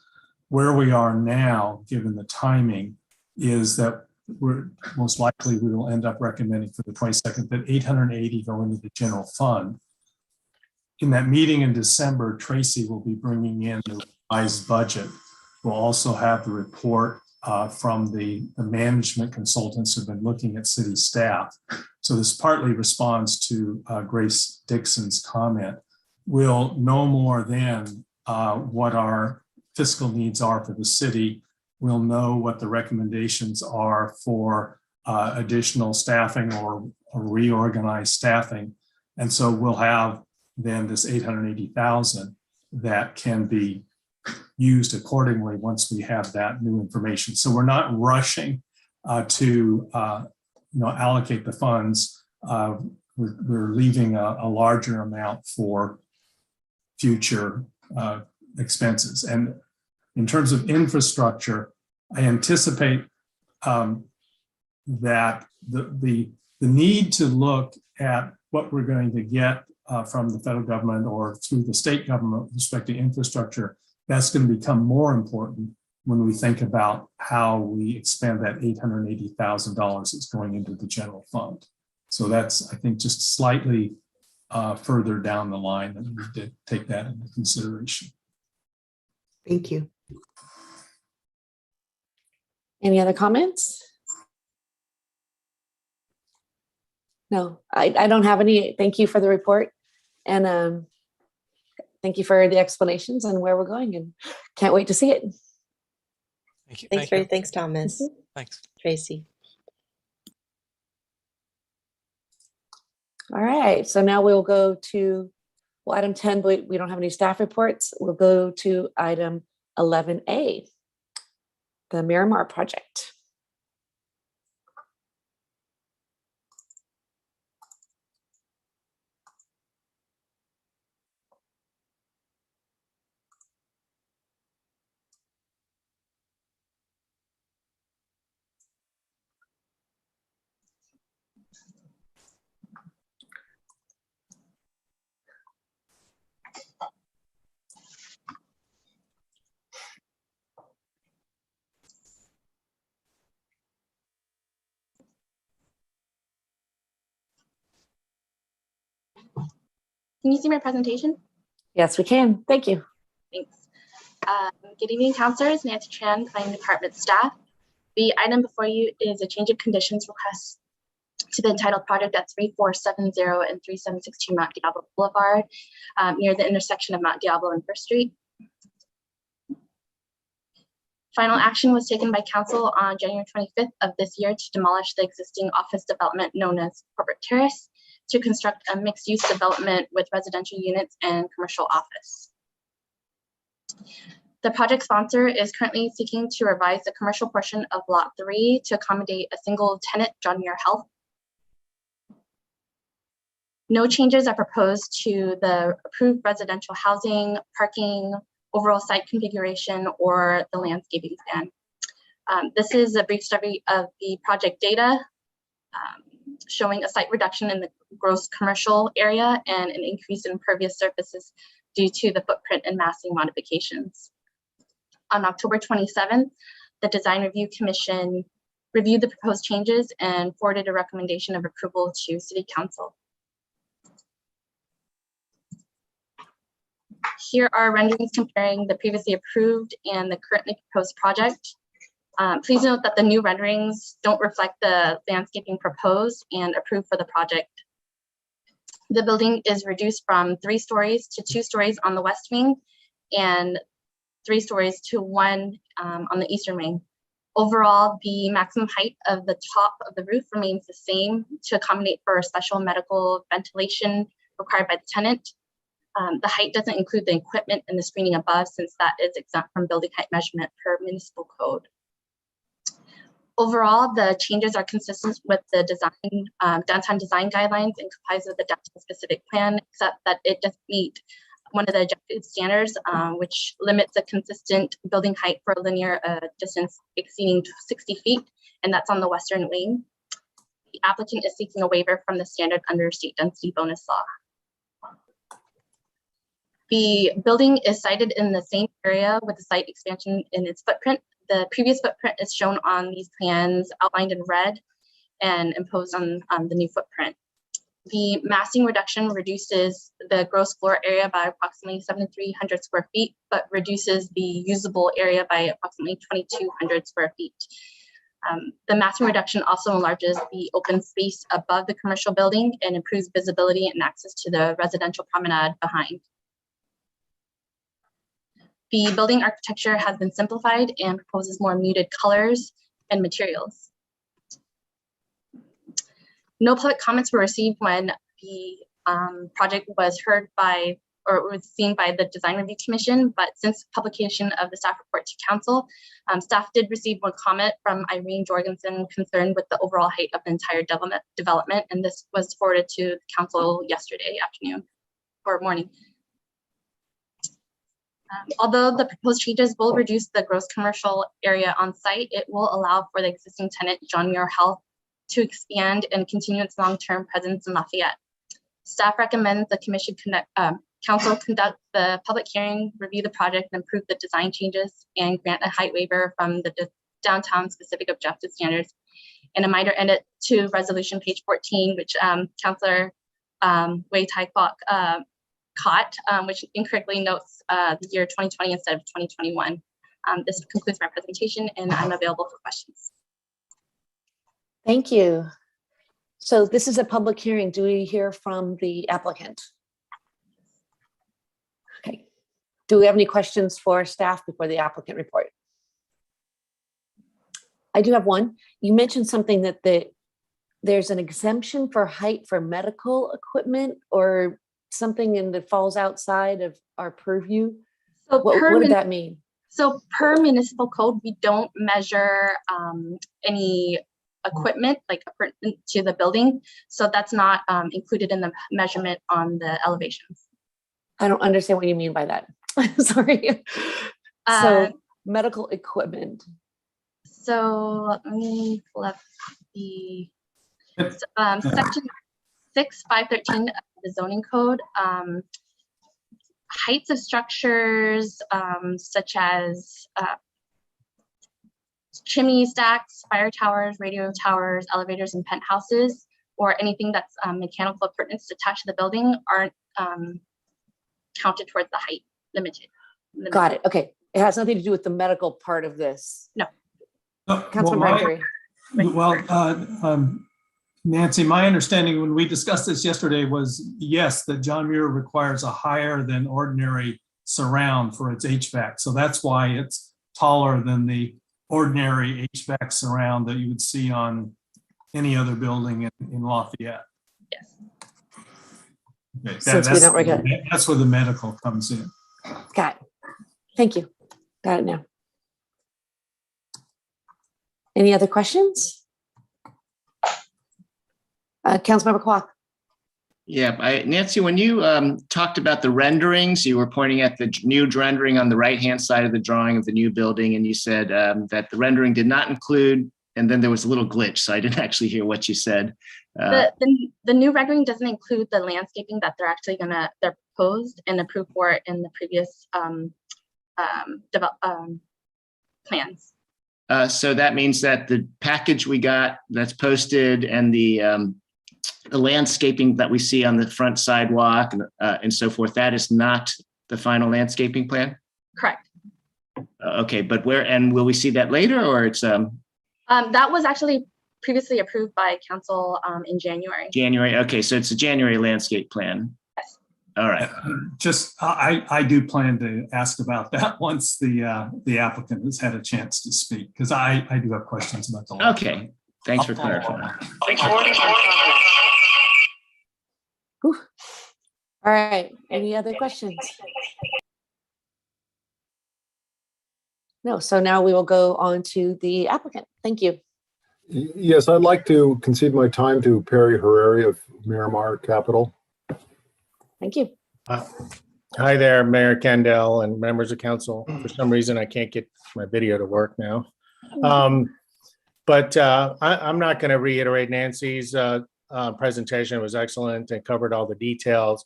Where we are now, given the timing, is that we're most likely we will end up recommending for the 22nd that 880 go into the general fund. In that meeting in December, Tracy will be bringing in the revised budget. We'll also have the report from the management consultants who've been looking at city staff. So this partly responds to Grace Dixon's comment. We'll know more then what our fiscal needs are for the city. We'll know what the recommendations are for additional staffing or reorganized staffing. And so we'll have then this 880,000 that can be used accordingly once we have that new information. So we're not rushing to allocate the funds. We're leaving a larger amount for future expenses. And in terms of infrastructure, I anticipate that the need to look at what we're going to get from the federal government or through the state government with respect to infrastructure, that's going to become more important when we think about how we expend that $880,000 that's going into the general fund. So that's, I think, just slightly further down the line that we need to take that into consideration. Thank you. Any other comments? No, I don't have any. Thank you for the report. And thank you for the explanations and where we're going, and can't wait to see it. Thank you. Thanks, Thank you. Thanks, Thomas. Thanks. Tracy. All right, so now we'll go to, well, item 10, but we don't have any staff reports. We'll go to item 11A, the Miramar project. Can you see my presentation? Yes, we can. Thank you. Thanks. Good evening, counselors. Nancy Tran, Planning Department staff. The item before you is a change of conditions request to the entitled project at 3470 and 3762 Mount Diablo Boulevard, near the intersection of Mount Diablo and First Street. Final action was taken by council on January 25th of this year to demolish the existing office development known as Corporate Terrace to construct a mixed-use development with residential units and commercial office. The project sponsor is currently seeking to revise the commercial portion of Lot 3 to accommodate a single tenant, John Muir Health. No changes are proposed to the approved residential housing, parking, overall site configuration, or the landscaping plan. This is a brief summary of the project data, showing a site reduction in the gross commercial area and an increase in impervious surfaces due to the footprint and massing modifications. On October 27th, the Design Review Commission reviewed the proposed changes and forwarded a recommendation of approval to City Council. Here are renderings comparing the previously approved and the currently proposed project. Please note that the new renderings don't reflect the landscaping proposed and approved for the project. The building is reduced from 3 stories to 2 stories on the west wing and 3 stories to 1 on the eastern wing. Overall, the maximum height of the top of the roof remains the same to accommodate for special medical ventilation required by the tenant. The height doesn't include the equipment and the screening above, since that is exempt from building height measurement per municipal code. Overall, the changes are consistent with the design, downtown design guidelines and complies with the downtown specific plan, except that it does meet one of the objective standards, which limits a consistent building height for a linear distance exceeding 60 feet, and that's on the western wing. The applicant is seeking a waiver from the standard under state density bonus law. The building is sited in the same area with the site expansion in its footprint. The previous footprint is shown on these plans outlined in red and imposed on the new footprint. The massing reduction reduces the gross floor area by approximately 7,300 square feet, but reduces the usable area by approximately 2,200 square feet. The massing reduction also enlarges the open space above the commercial building and improves visibility and access to the residential promenade behind. The building architecture has been simplified and proposes more muted colors and materials. No public comments were received when the project was heard by or was seen by the Design Review Commission, but since publication of the staff report to council, staff did receive one comment from Irene Jorgensen concerned with the overall height of the entire development, and this was forwarded to the council yesterday afternoon or morning. Although the proposed changes will reduce the gross commercial area on site, it will allow for the existing tenant, John Muir Health, to expand and continue its long-term presence in Lafayette. Staff recommends the council conduct the public hearing, review the project, and approve the design changes, and grant a height waiver from the downtown specific objective standards, and a minor edit to resolution page 14, which Councillor Wei Tai Kwok caught, which incorrectly notes the year 2020 instead of 2021. This concludes my presentation, and I'm available for questions. Thank you. So this is a public hearing. Do we hear from the applicant? Okay. Do we have any questions for staff before the applicant report? I do have one. You mentioned something that there's an exemption for height for medical equipment or something that falls outside of our purview. So what did that mean? So per municipal code, we don't measure any equipment like appurtenant to the building. So that's not included in the measurement on the elevations. I don't understand what you mean by that. Sorry. So medical equipment. So let me pull up the section 6.513 of the zoning code. Heights of structures such as chimney stacks, fire towers, radio towers, elevators, and penthouses, or anything that's mechanical appurtenance attached to the building aren't counted towards the height limited. Got it. Okay. It has nothing to do with the medical part of this. No. Councilman Nancy, my understanding when we discussed this yesterday was, yes, that John Muir requires a higher than ordinary surround for its HVAC. So that's why it's taller than the ordinary HVAC surround that you would see on any other building in Lafayette. Yes. Okay, that's where the medical comes in. Got it. Thank you. Got it now. Any other questions? Councilmember Kwok. Yeah, Nancy, when you talked about the renderings, you were pointing at the new rendering on the right-hand side of the drawing of the new building, and you said that the rendering did not include, and then there was a little glitch, so I didn't actually hear what you said. The new rendering doesn't include the landscaping that they're proposed and approved for in the previous plans. So that means that the package we got that's posted and the landscaping that we see on the front sidewalk and so forth, that is not the final landscaping plan? Correct. Okay, but will we see that later, or it's? That was actually previously approved by council in January. January, okay, so it's a January landscape plan. Yes. All right. I do plan to ask about that once the applicant has had a chance to speak, because I do have questions about the law. Okay, thanks for clarifying. All right, any other questions? No, so now we will go on to the applicant. Thank you. Yes, I'd like to concede my time to Perry Herrera of Miramar Capital. Thank you. Hi there, Mayor Kendall and members of council. For some reason, I can't get my video to work now. I'm not going to reiterate Nancy's presentation. It was excellent and covered all the details.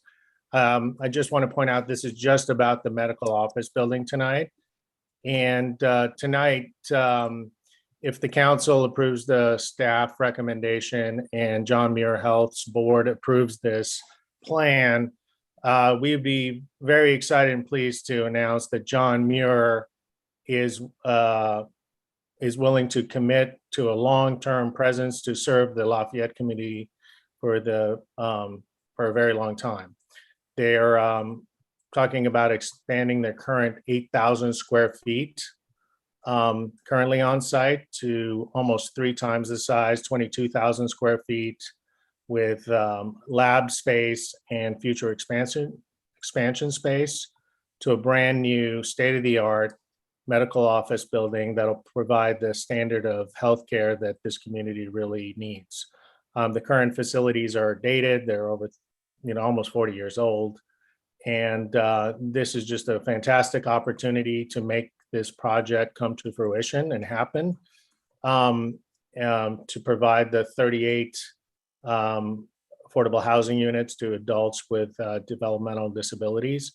I just want to point out this is just about the medical office building tonight. And tonight, if the council approves the staff recommendation and John Muir Health's board approves this plan, we'd be very excited and pleased to announce that John Muir is willing to commit to a long-term presence to serve the Lafayette community for a very long time. They're talking about expanding their current 8,000 square feet currently on site to almost 3 times the size, 22,000 square feet, with lab space and future expansion space to a brand new state-of-the-art medical office building that'll provide the standard of healthcare that this community really needs. The current facilities are dated; they're over, almost 40 years old, and this is just a fantastic opportunity to make this project come to fruition and happen. To provide the 38 affordable housing units to adults with developmental disabilities.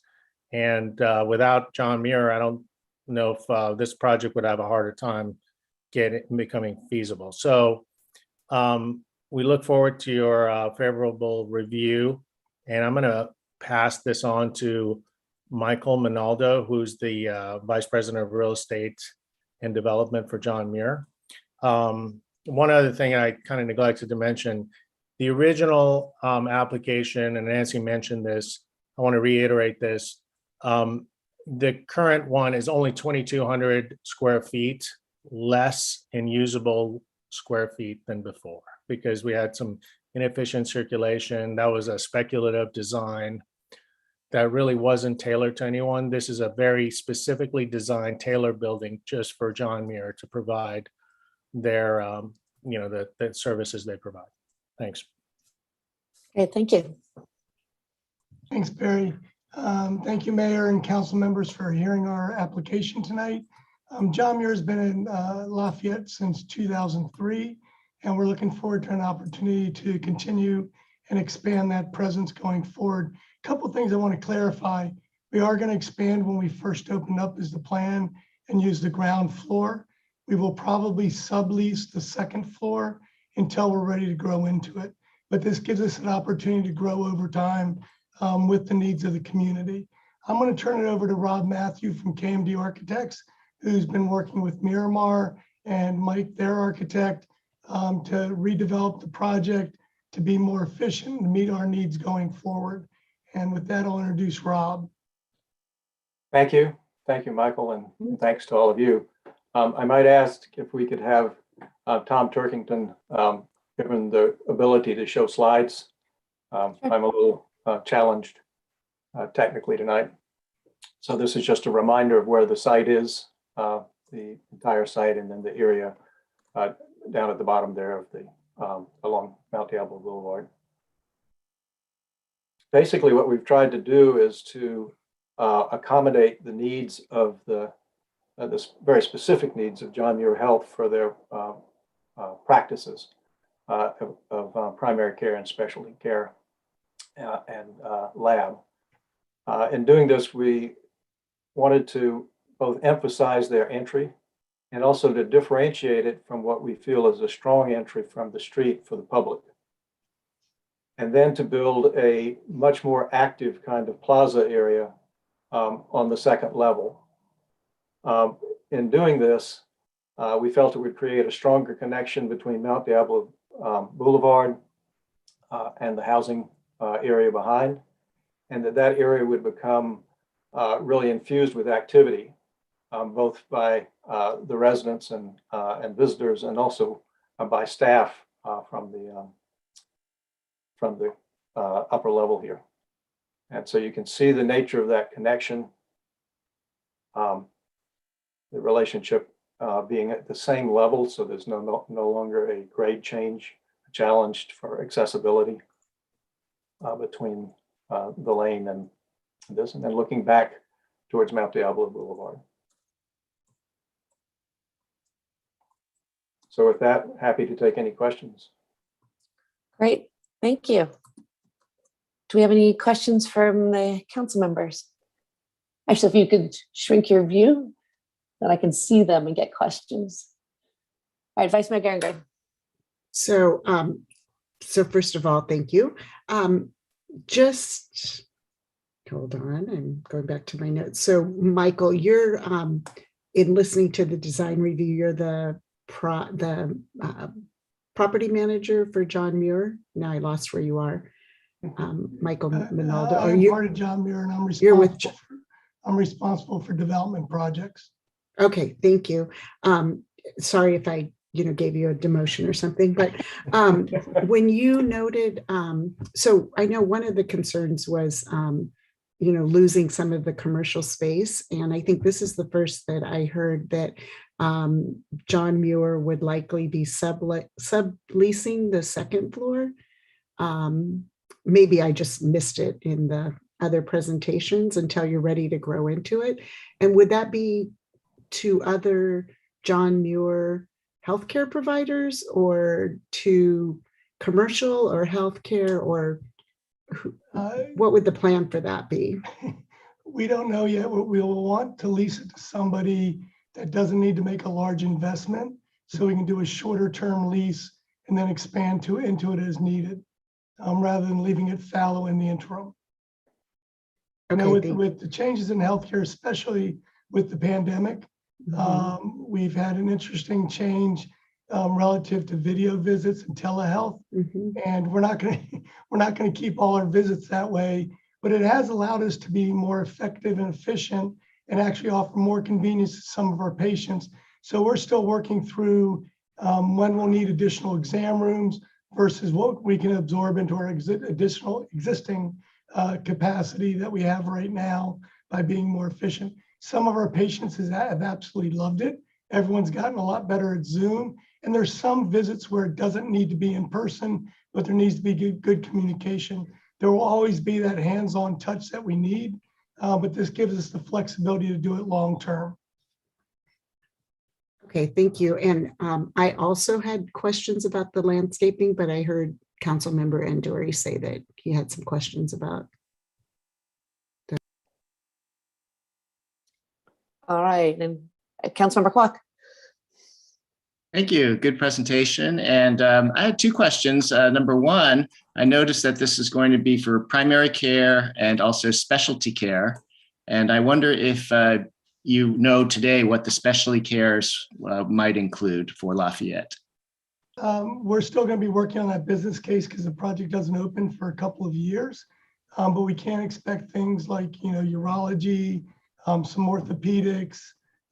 And without John Muir, I don't know if this project would have a harder time becoming feasible. So we look forward to your favorable review. And I'm going to pass this on to Michael Minaldo, who's the Vice President of Real Estate and Development for John Muir. One other thing I kind of neglected to mention, the original application, and Nancy mentioned this, I want to reiterate this. The current one is only 2,200 square feet less in usable square feet than before, because we had some inefficient circulation. That was a speculative design that really wasn't tailored to anyone. This is a very specifically designed tailored building just for John Muir to provide their, the services they provide. Thanks. Okay, thank you. Thanks, Barry. Thank you, Mayor and council members, for hearing our application tonight. John Muir has been in Lafayette since 2003, and we're looking forward to an opportunity to continue and expand that presence going forward. A couple of things I want to clarify. We are going to expand when we first open up is the plan and use the ground floor. We will probably sublease the second floor until we're ready to grow into it. But this gives us an opportunity to grow over time with the needs of the community. I'm going to turn it over to Rob Matthew from KMD Architects, who's been working with Miramar and Mike, their architect, to redevelop the project to be more efficient and meet our needs going forward. And with that, I'll introduce Rob. Thank you. Thank you, Michael, and thanks to all of you. I might ask if we could have Tom Turkington, given the ability to show slides. I'm a little challenged technically tonight. So this is just a reminder of where the site is, the entire site, and then the area down at the bottom there of the along Mount Diablo Boulevard. Basically, what we've tried to do is to accommodate the needs of the very specific needs of John Muir Health for their practices of primary care and specialty care and lab. In doing this, we wanted to both emphasize their entry and also to differentiate it from what we feel is a strong entry from the street for the public. And then to build a much more active kind of plaza area on the second level. In doing this, we felt it would create a stronger connection between Mount Diablo Boulevard and the housing area behind, and that area would become really infused with activity, both by the residents and visitors, and also by staff from the upper level here. And so you can see the nature of that connection, the relationship being at the same level, so there's no longer a grade change challenged for accessibility between the lane and this, and then looking back towards Mount Diablo Boulevard. So with that, happy to take any questions. Great, thank you. Do we have any questions from the council members? Actually, if you could shrink your view, then I can see them and get questions. All right, Vice Mayor Geringold. So, so first of all, thank you. Just hold on, I'm going back to my notes. So Michael, you're in listening to the design review, you're the property manager for John Muir. Now I lost where you are. Michael Minaldo. I'm part of John Muir, and I'm responsible for development projects. Okay, thank you. Sorry if I gave you a demotion or something, but when you noted, so I know one of the concerns was, losing some of the commercial space. And I think this is the first that I heard that John Muir would likely be subleasing the second floor. Maybe I just missed it in the other presentations until you're ready to grow into it. And would that be to other John Muir healthcare providers, or to commercial or healthcare, or what would the plan for that be? We don't know yet. We will want to lease it to somebody that doesn't need to make a large investment, so we can do a shorter term lease and then expand into it as needed, rather than leaving it fallow in the interim. You know, with the changes in healthcare, especially with the pandemic, we've had an interesting change relative to video visits and telehealth, and we're not going to keep all our visits that way. But it has allowed us to be more effective and efficient, and actually offer more convenience to some of our patients. So we're still working through when we'll need additional exam rooms versus what we can absorb into our additional existing capacity that we have right now by being more efficient. Some of our patients have absolutely loved it. Everyone's gotten a lot better at Zoom. And there's some visits where it doesn't need to be in person, but there needs to be good communication. There will always be that hands-on touch that we need, but this gives us the flexibility to do it long-term. Okay, thank you. And I also had questions about the landscaping, but I heard Councilmember Andori say that he had some questions about. All right, and Councilmember Kwok. Thank you. Good presentation. And I had two questions. Number one, I noticed that this is going to be for primary care and also specialty care. And I wonder if you know today what the specialty cares might include for Lafayette. We're still going to be working on that business case because the project doesn't open for a couple of years. But we can expect things like, you know, urology, some orthopedics.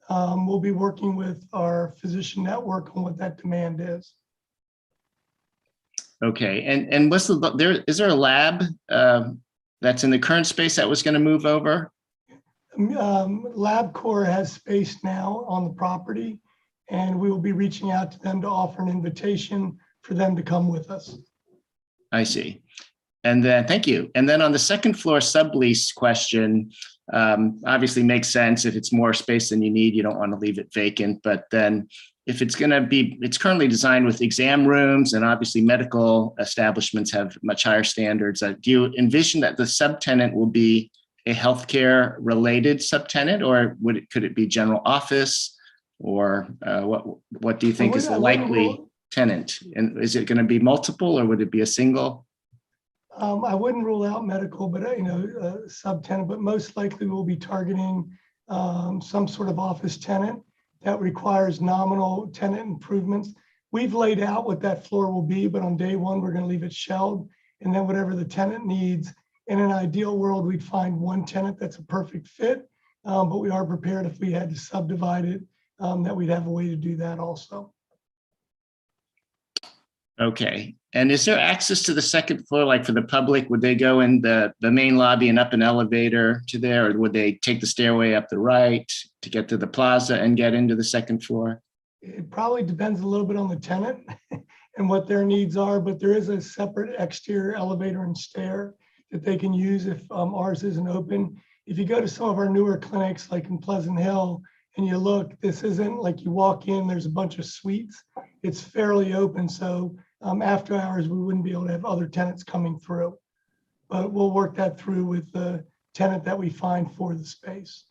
We'll be working with our physician network on what that demand is. Okay, and is there a lab that's in the current space that was going to move over? LabCorp has space now on the property, and we will be reaching out to them to offer an invitation for them to come with us. I see. And then, thank you. And then on the second floor sublease question, obviously makes sense. If it's more space than you need, you don't want to leave it vacant. But then if it's going to be, it's currently designed with exam rooms, and obviously medical establishments have much higher standards. Do you envision that the subtenant will be a healthcare related subtenant, or could it be general office, or what do you think is the likely tenant? And is it going to be multiple, or would it be a single? I wouldn't rule out medical, but subtenant, but most likely we'll be targeting some sort of office tenant that requires nominal tenant improvements. We've laid out what that floor will be, but on day one, we're going to leave it shelled. And then whatever the tenant needs, in an ideal world, we'd find one tenant that's a perfect fit. But we are prepared if we had to subdivide it, that we'd have a way to do that also. Okay. And is there access to the second floor, like for the public? Would they go in the main lobby and up an elevator to there, or would they take the stairway up the right to get to the plaza and get into the second floor? It probably depends a little bit on the tenant and what their needs are, but there is a separate exterior elevator and stair that they can use if ours isn't open. If you go to some of our newer clinics, like in Pleasant Hill, and you look, this isn't like you walk in, there's a bunch of suites. It's fairly open. So after hours, we wouldn't be able to have other tenants coming through. But we'll work that through with the tenant that we find for the space.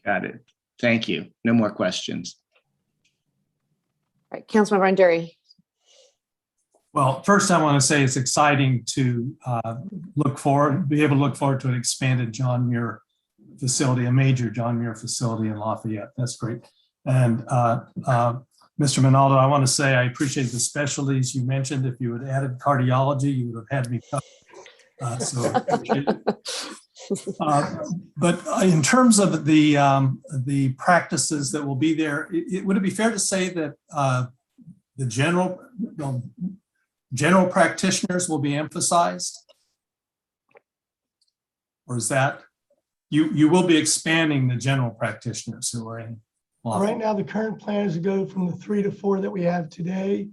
Got it. Thank you. No more questions. All right, Councilmember Anduri. Well, first I want to say it's exciting to be able to look forward to an expanded John Muir facility, a major John Muir facility in Lafayette. That's great. And Mr. Minaldo, I want to say I appreciate the specialties you mentioned. If you had added cardiology, you would have had me covered. So I appreciate it. But in terms of the practices that will be there, would it be fair to say that the general practitioners will be emphasized? Or is that, you will be expanding the general practitioners who are in Lafayette? Right now, the current plan is to go from the 3 to 4 that we have today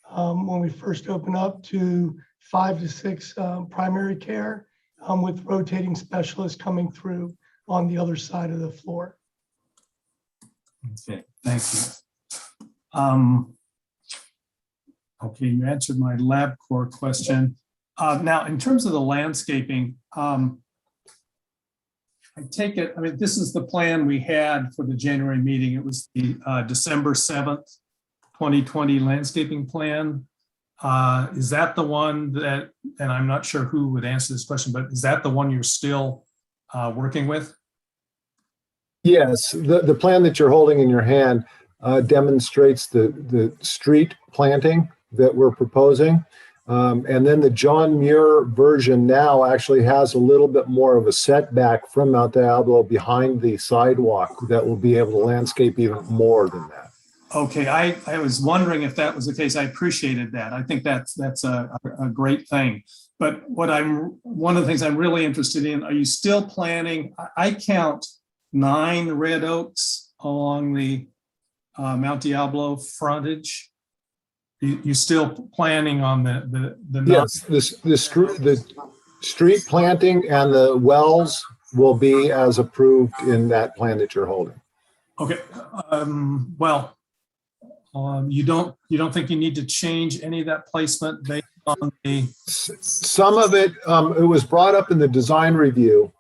when we first open up to 5 to 6 primary care with rotating specialists coming through on the other side of the floor. Okay, thank you. Okay, you answered my LabCorp question. Now, in terms of the landscaping, I take it, I mean, this is the plan we had for the January meeting. It was the December 7th 2020 landscaping plan. Is that the one that, and I'm not sure who would answer this question, but is that the one you're still working with? Yes, the plan that you're holding in your hand demonstrates the street planting that we're proposing. And then the John Muir version now actually has a little bit more of a setback from Mount Diablo behind the sidewalk that will be able to landscape even more than that. Okay, I was wondering if that was the case. I appreciated that. I think that's a great thing. But one of the things I'm really interested in, are you still planning? I count 9 red oaks along the Mount Diablo frontage. You still planning on the yes, the street planting and the wells will be as approved in that plan that you're holding. Okay, well, you don't think you need to change any of that placement based on the? Some of it, it was brought up in the design review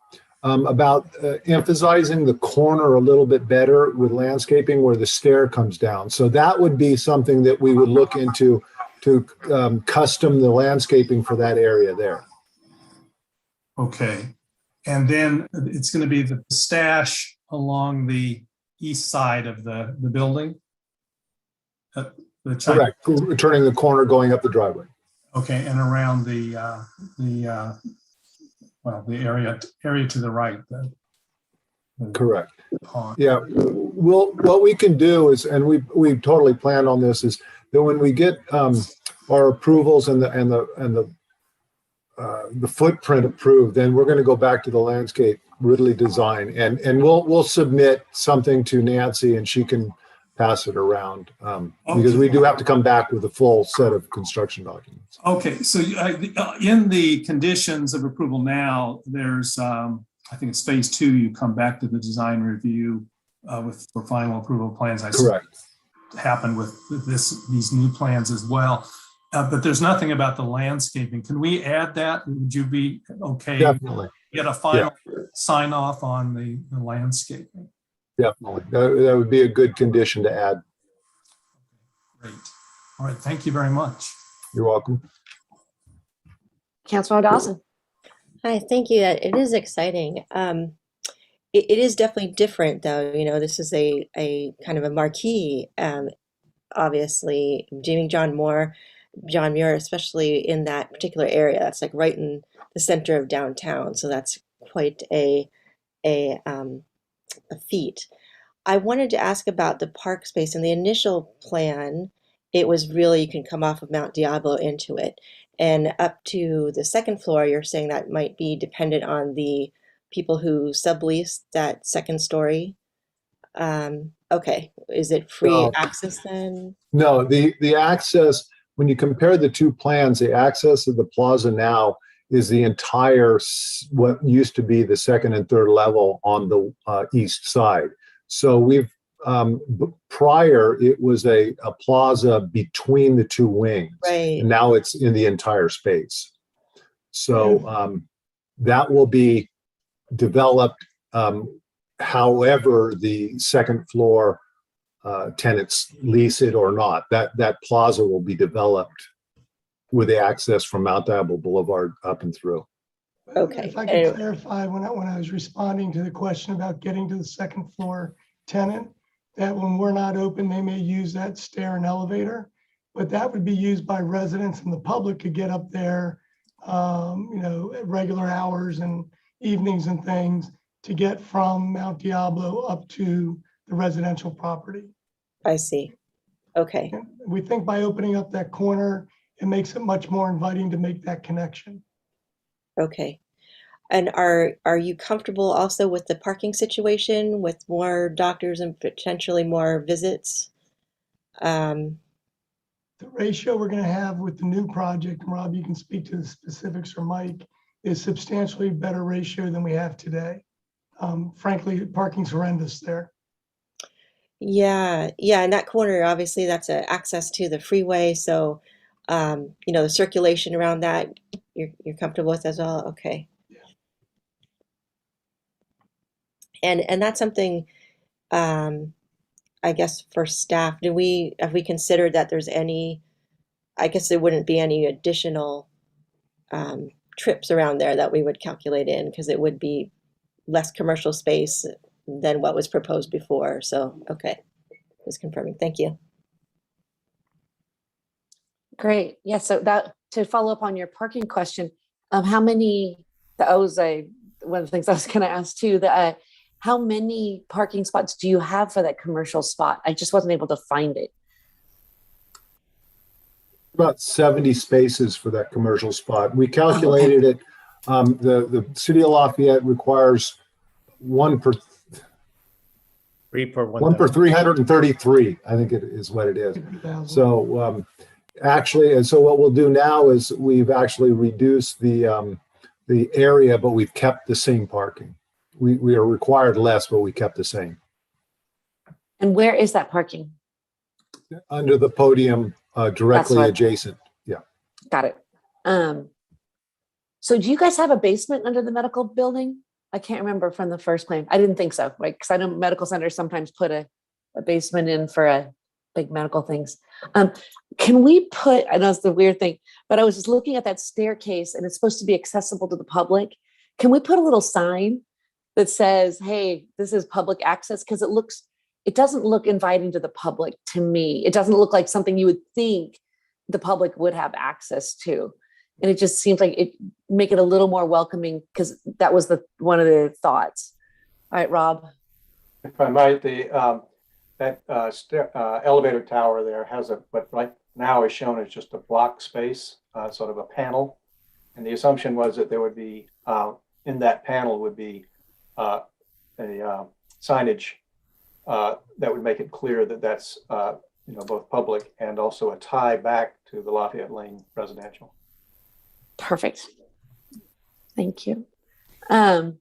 about emphasizing the corner a little bit better with landscaping where the stair comes down. So that would be something that we would look into to custom the landscaping for that area there. Okay. And then it's going to be the stash along the east side of the building? Correct. Turning the corner going up the driveway. Okay. And around the area to the right. Correct. Yeah. What we can do is, and we've totally planned on this, is that when we get our approvals and the footprint approved, then we're going to go back to the landscape Ridley design, and we'll submit something to Nancy, and she can pass it around because we do have to come back with a full set of construction documents. Okay, so in the conditions of approval now, there's I think it's phase 2. You come back to the design review for final approval plans. Correct. Happened with these new plans as well, but there's nothing about the landscaping. Can we add that? Would you be okay? Definitely. Get a final sign off on the landscaping. Definitely. That would be a good condition to add. Great. All right. Thank you very much. You're welcome. Councilor Dawson. Hi, thank you. It is exciting. It is definitely different, though. You know, this is a kind of a marquee, obviously, John Muir, especially in that particular area. That's like right in the center of downtown. So that's quite a feat. I wanted to ask about the park space. In the initial plan, it was really, you can come off of Mount Diablo into it. And up to the second floor, you're saying that might be dependent on the people who sublease that second story. Okay, is it free access then? No, the access, when you compare the two plans, the access of the plaza now is the entire, what used to be the second and third level on the east side. So we've, prior, it was a plaza between the two wings. Right. And now it's in the entire space. So that will be developed however the second floor tenants lease it or not. That plaza will be developed with the access from Mount Diablo Boulevard up and through. Okay. If I could clarify, when I was responding to the question about getting to the second floor tenant, that when we're not open, they may use that stair and elevator, but that would be used by residents, and the public could get up there, at regular hours and evenings and things to get from Mount Diablo up to the residential property. I see. Okay. And we think by opening up that corner, it makes it much more inviting to make that connection. Okay. And are you comfortable also with the parking situation, with more doctors and potentially more visits? The ratio we're going to have with the new project, and Rob, you can speak to the specifics, or Mike, is substantially better ratio than we have today. Frankly, parking's horrendous there. Yeah, in that corner, obviously that's access to the freeway. So, the circulation around that, you're comfortable with as well. Okay. And that's something I guess for staff, have we considered that there's any, I guess there wouldn't be any additional trips around there that we would calculate in, because it would be less commercial space than what was proposed before. So, okay, just confirming. Thank you. Great. Yeah. So that, to follow up on your parking question, how many, that was one of the things I was going to ask too, how many parking spots do you have for that commercial spot? I just wasn't able to find it. About 70 spaces for that commercial spot. We calculated it. The city of Lafayette requires one per 333. I think it is what it is. So actually, and so what we'll do now is we've actually reduced the area, but we've kept the same parking. We are required less, but we kept the same. And where is that parking? Under the podium, directly adjacent. Yeah. Got it. So do you guys have a basement under the medical building? I can't remember from the first plan. I didn't think so, right? Because I know medical centers sometimes put a basement in for a big medical things. Can we put, I know it's the weird thing, but I was just looking at that staircase and it's supposed to be accessible to the public. Can we put a little sign that says, hey, this is public access? Because it doesn't look inviting to the public to me. It doesn't look like something you would think the public would have access to. And it just seems like it make it a little more welcoming, because that was one of the thoughts. All right, Rob. If I might, that elevator tower there has what right now is shown as just a block space, sort of a panel. And the assumption was that there would be, in that panel would be a signage that would make it clear that that's both public and also a tie back to the Lafayette Lane residential. Perfect. Thank you. And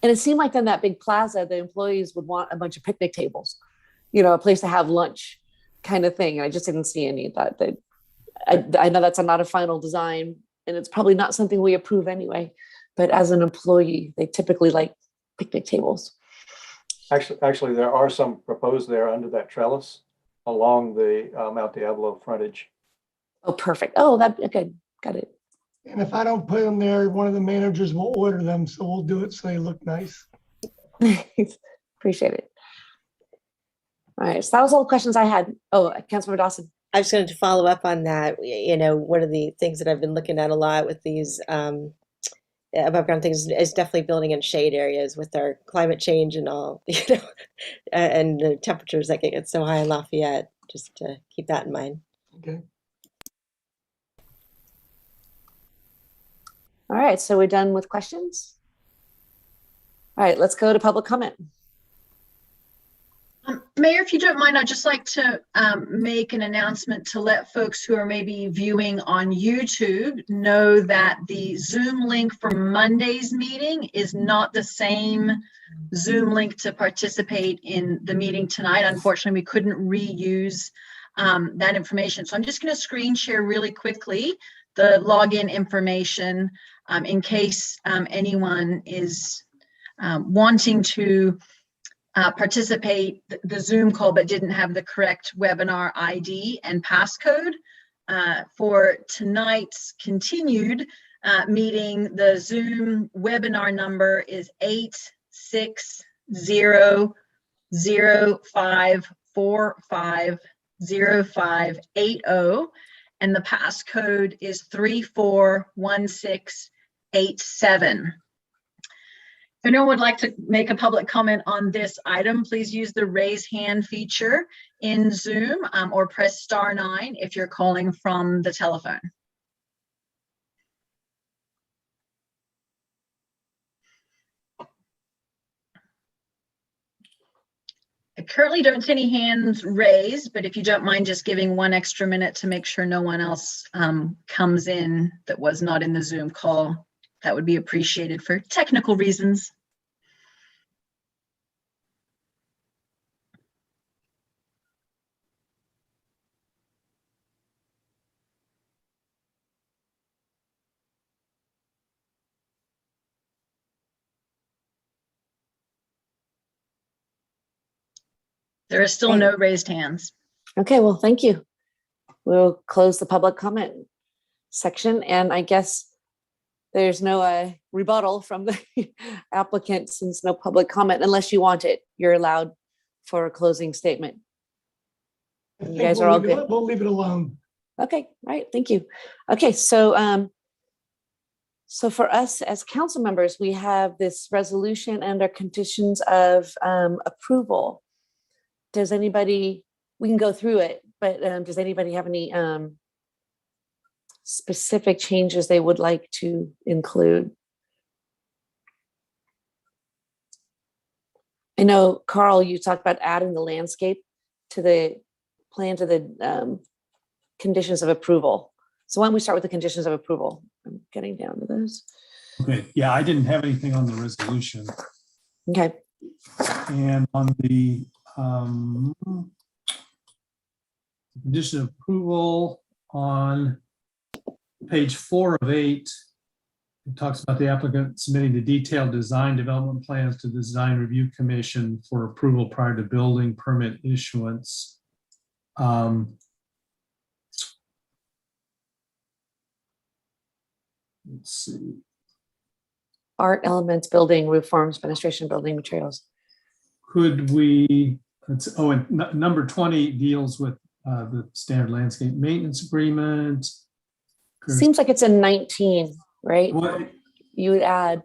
it seemed like in that big plaza, the employees would want a bunch of picnic tables, a place to have lunch kind of thing. And I just didn't see any of that. I know that's not a final design and it's probably not something we approve anyway, but as an employee, they typically like picnic tables. Actually, there are some proposed there under that trellis along the Mount Diablo frontage. Oh, perfect. Oh, okay. Got it. And if I don't put them there, one of the managers will order them. So we'll do it so they look nice. Appreciate it. All right. So that was all the questions I had. Oh, Councilmember Dawson. I was going to follow up on that. One of the things that I've been looking at a lot with these above ground things is definitely building in shade areas with our climate change and all, and the temperatures that get so high in Lafayette, just to keep that in mind. Okay. All right, so we're done with questions. All right, let's go to public comment. Mayor, if you don't mind, I'd just like to make an announcement to let folks who are maybe viewing on YouTube know that the Zoom link for Monday's meeting is not the same Zoom link to participate in the meeting tonight. Unfortunately, we couldn't reuse that information. So I'm just going to screen share really quickly the login information in case anyone is wanting to participate the Zoom call but didn't have the correct webinar ID and passcode. For tonight's continued meeting, the Zoom webinar number is 86005450580, and the passcode is 341687. If anyone would like to make a public comment on this item, please use the raise hand feature in Zoom or press *9 if you're calling from the telephone. I currently don't see any hands raised, but if you don't mind just giving one extra minute to make sure no one else comes in that was not in the Zoom call, that would be appreciated for technical reasons. There is still no raised hands. Okay, well, thank you. We'll close the public comment section, and I guess there's no rebuttal from the applicant since no public comment, unless you want it. You're allowed for a closing statement. I You think guys we'll are all leave it- good. We'll leave it alone. Okay, all right, thank you. Okay, so so for us as council members, we have this resolution under conditions of approval. Does anybody, we can go through it, but does anybody have any specific changes they would like to include? I know, Carl, you talked about adding the landscape to the plan, to the conditions of approval. So why don't we start with the conditions of approval? I'm getting down to those. Okay, yeah, I didn't have anything on the resolution. Okay. And on the condition of approval on page 4 of 8, it talks about the applicant submitting the detailed design development plans to the Design Review Commission for approval prior to building permit issuance. Let's see. Art elements, building, roof forms, fenestration, building materials. Could we, and number 20 deals with the standard landscape maintenance agreement. Seems like it's in 19, right? What? You would add.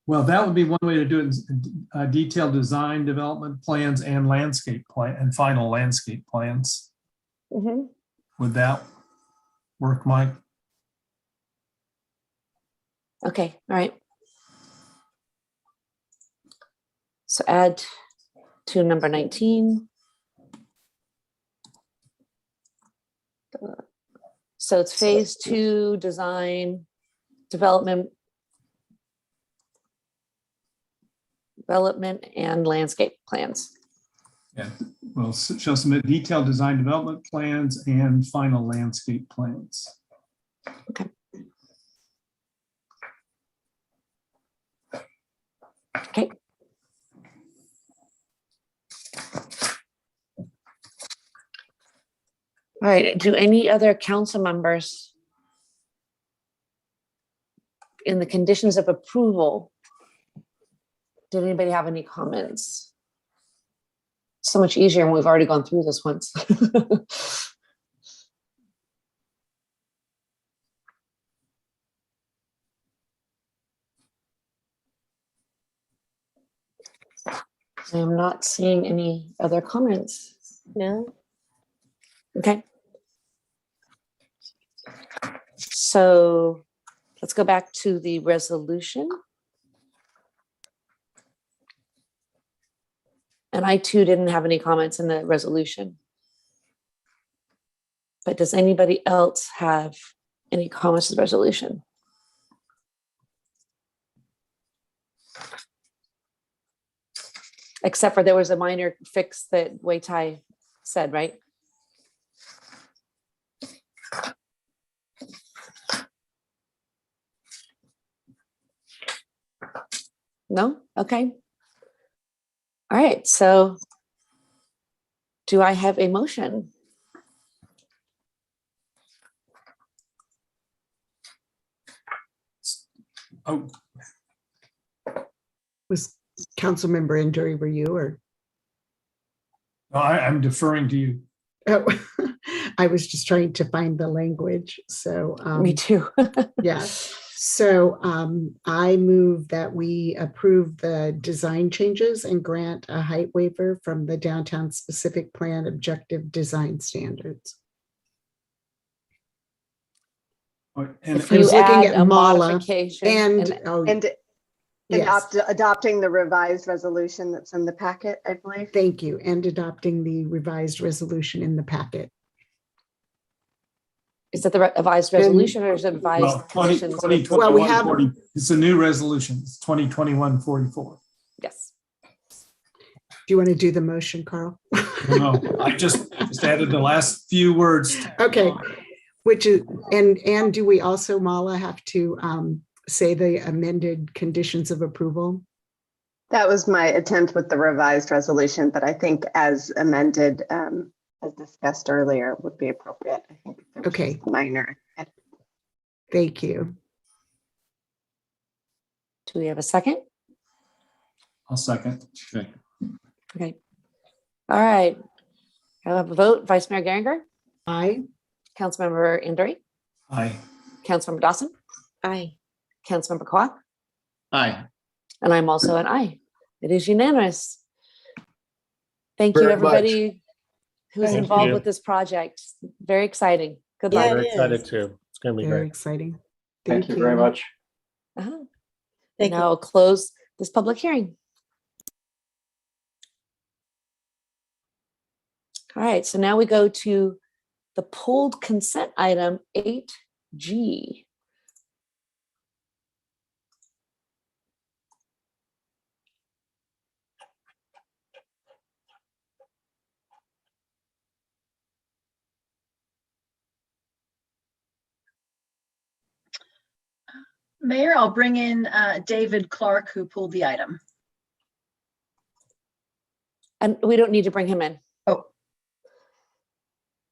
Well, that would be one way to do it, detailed design development plans and landscape plan and final landscape plans. Mm-hmm. Would that work, Mike? Okay, all right. So add to number 19. So it's phase 2 design, development and landscape plans. Yeah, well, shall submit detailed design development plans and final landscape plans. Okay. Okay. All right, do any other council members in the conditions of approval, did anybody have any comments? So much easier when we've already gone through this once. I am not seeing any other comments. No. Okay. So let's go back to the resolution. And I too didn't have any comments in the resolution. But does anybody else have any comments to the resolution? Except for there was a minor fix that Wei Tai said, right? No? Okay. All right, so do I have a motion? Oh, Was Councilmember Endry, were you or? no, I'm deferring to you. Oh, I was just trying to find the language. So Me too. yeah. So I move that we approve the design changes and grant a height waiver from the downtown specific plan objective design standards. And If I was you looking add at a Mala modification and yes. Adopting the revised resolution that's in the packet, I believe. Thank you. And adopting the revised resolution in the packet. Is that the revised resolution or is it revised? well, 2021, Well, we have- 40, it's a new resolution. It's 2021-44. Yes. Do you want to do the motion, Carl? No, I just added the last few words. Okay. Which is, and do we also, Mala, have to say the amended conditions of approval? That was my attempt with the revised resolution, but I think as amended, as discussed earlier, would be appropriate. I think there was Okay. just minor. Thank you. Do we have a second? I'll second. Okay. Okay. All right. I'll have a vote. Vice Mayor Geringer, Aye. Councilmember Andrew, Aye. Councilmember Dawson, Aye. Councilmember Kwok, Aye. and I'm also an aye. It is unanimous. Thank you, Very much. everybody who's Thank involved you. with this project. Very exciting. Good Yeah, luck. We're it excited is. too. It's going to be Very great. exciting. Thank you very much. Uh-huh. Thank Now you. I'll close this public hearing. All right, so now we go to the pulled consent item 8G. Mayor, I'll bring in David Clark, who pulled the item. And we don't need to bring him in. Oh,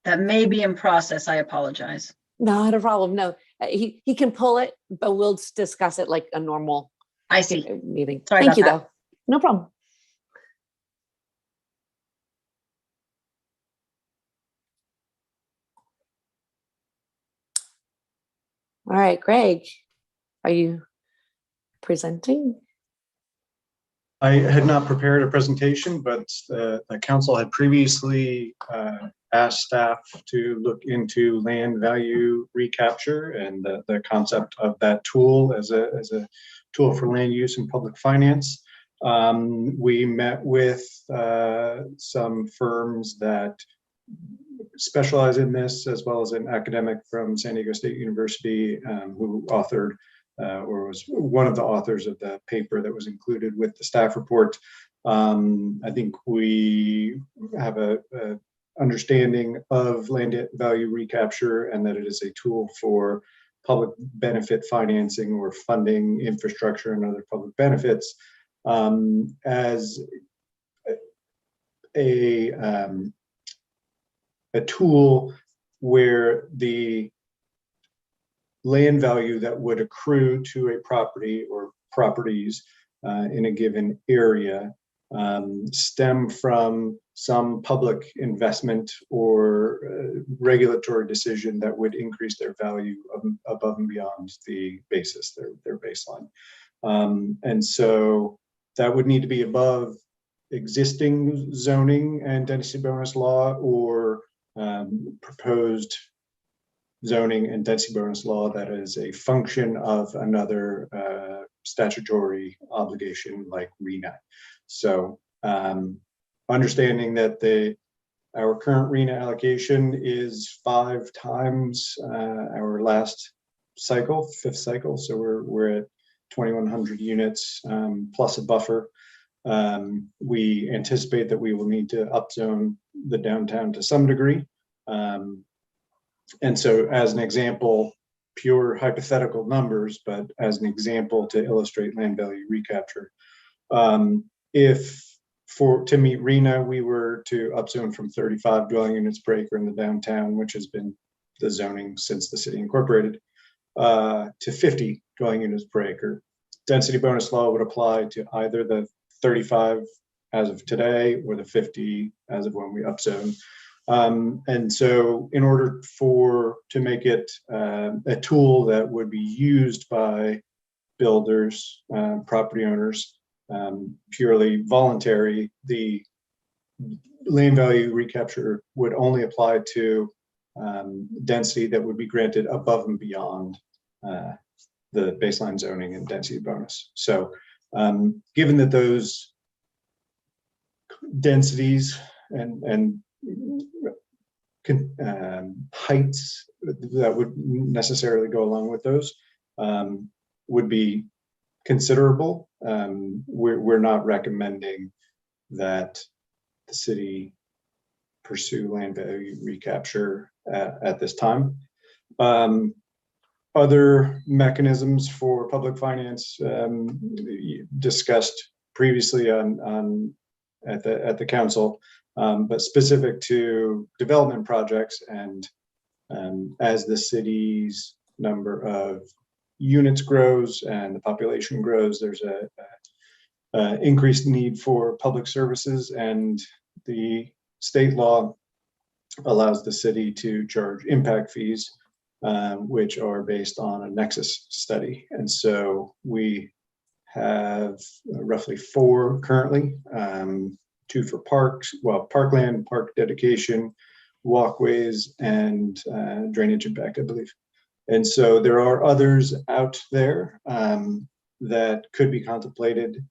that may be in process. I apologize. Not a problem. No, he can pull it, but we'll discuss it like a normal I see. meeting. Sorry Thank about you, that. though. No problem. All right, Greg, are you presenting? I had not prepared a presentation, but the council had previously asked staff to look into land value recapture and the concept of that tool as a tool for land use and public finance. We met with some firms that specialize in this, as well as an academic from San Diego State University who authored or was one of the authors of the paper that was included with the staff report. I think we have a understanding of land value recapture and that it is a tool for public benefit financing or funding infrastructure and other public benefits as a tool where the land value that would accrue to a property or properties in a given area stem from some public investment or regulatory decision that would increase their value above and beyond the basis, their baseline. And so that would need to be above existing zoning and density bonus law or proposed zoning and density bonus law that is a function of another statutory obligation like RENA. So understanding that our current RENA allocation is 5 times our last cycle, 5th cycle. So we're at 2,100 units plus a buffer. We anticipate that we will need to upzone the downtown to some degree. And so as an example, pure hypothetical numbers, but as an example to illustrate land value recapture, if to meet RENA, we were to upzone from 35 dwelling units per acre in the downtown, which has been the zoning since the city incorporated, to 50 dwelling units per acre. Density bonus law would apply to either the 35 as of today or the 50 as of when we upzone. And so in order to make it a tool that would be used by builders, property owners, purely voluntary, the land value recapture would only apply to density that would be granted above and beyond the baseline zoning and density bonus. So given that those densities and heights that would necessarily go along with those would be considerable, we're not recommending that the city pursue land value recapture at this time. Other mechanisms for public finance discussed previously at the council, but specific to development projects. And as the city's number of units grows and the population grows, there's a increased need for public services, and the state law allows the city to charge impact fees, which are based on a nexus study. And so we have roughly 4 currently, 2 for parks, well, parkland, park dedication, walkways, and drainage impact, I believe. And so there are others out there that could be contemplated.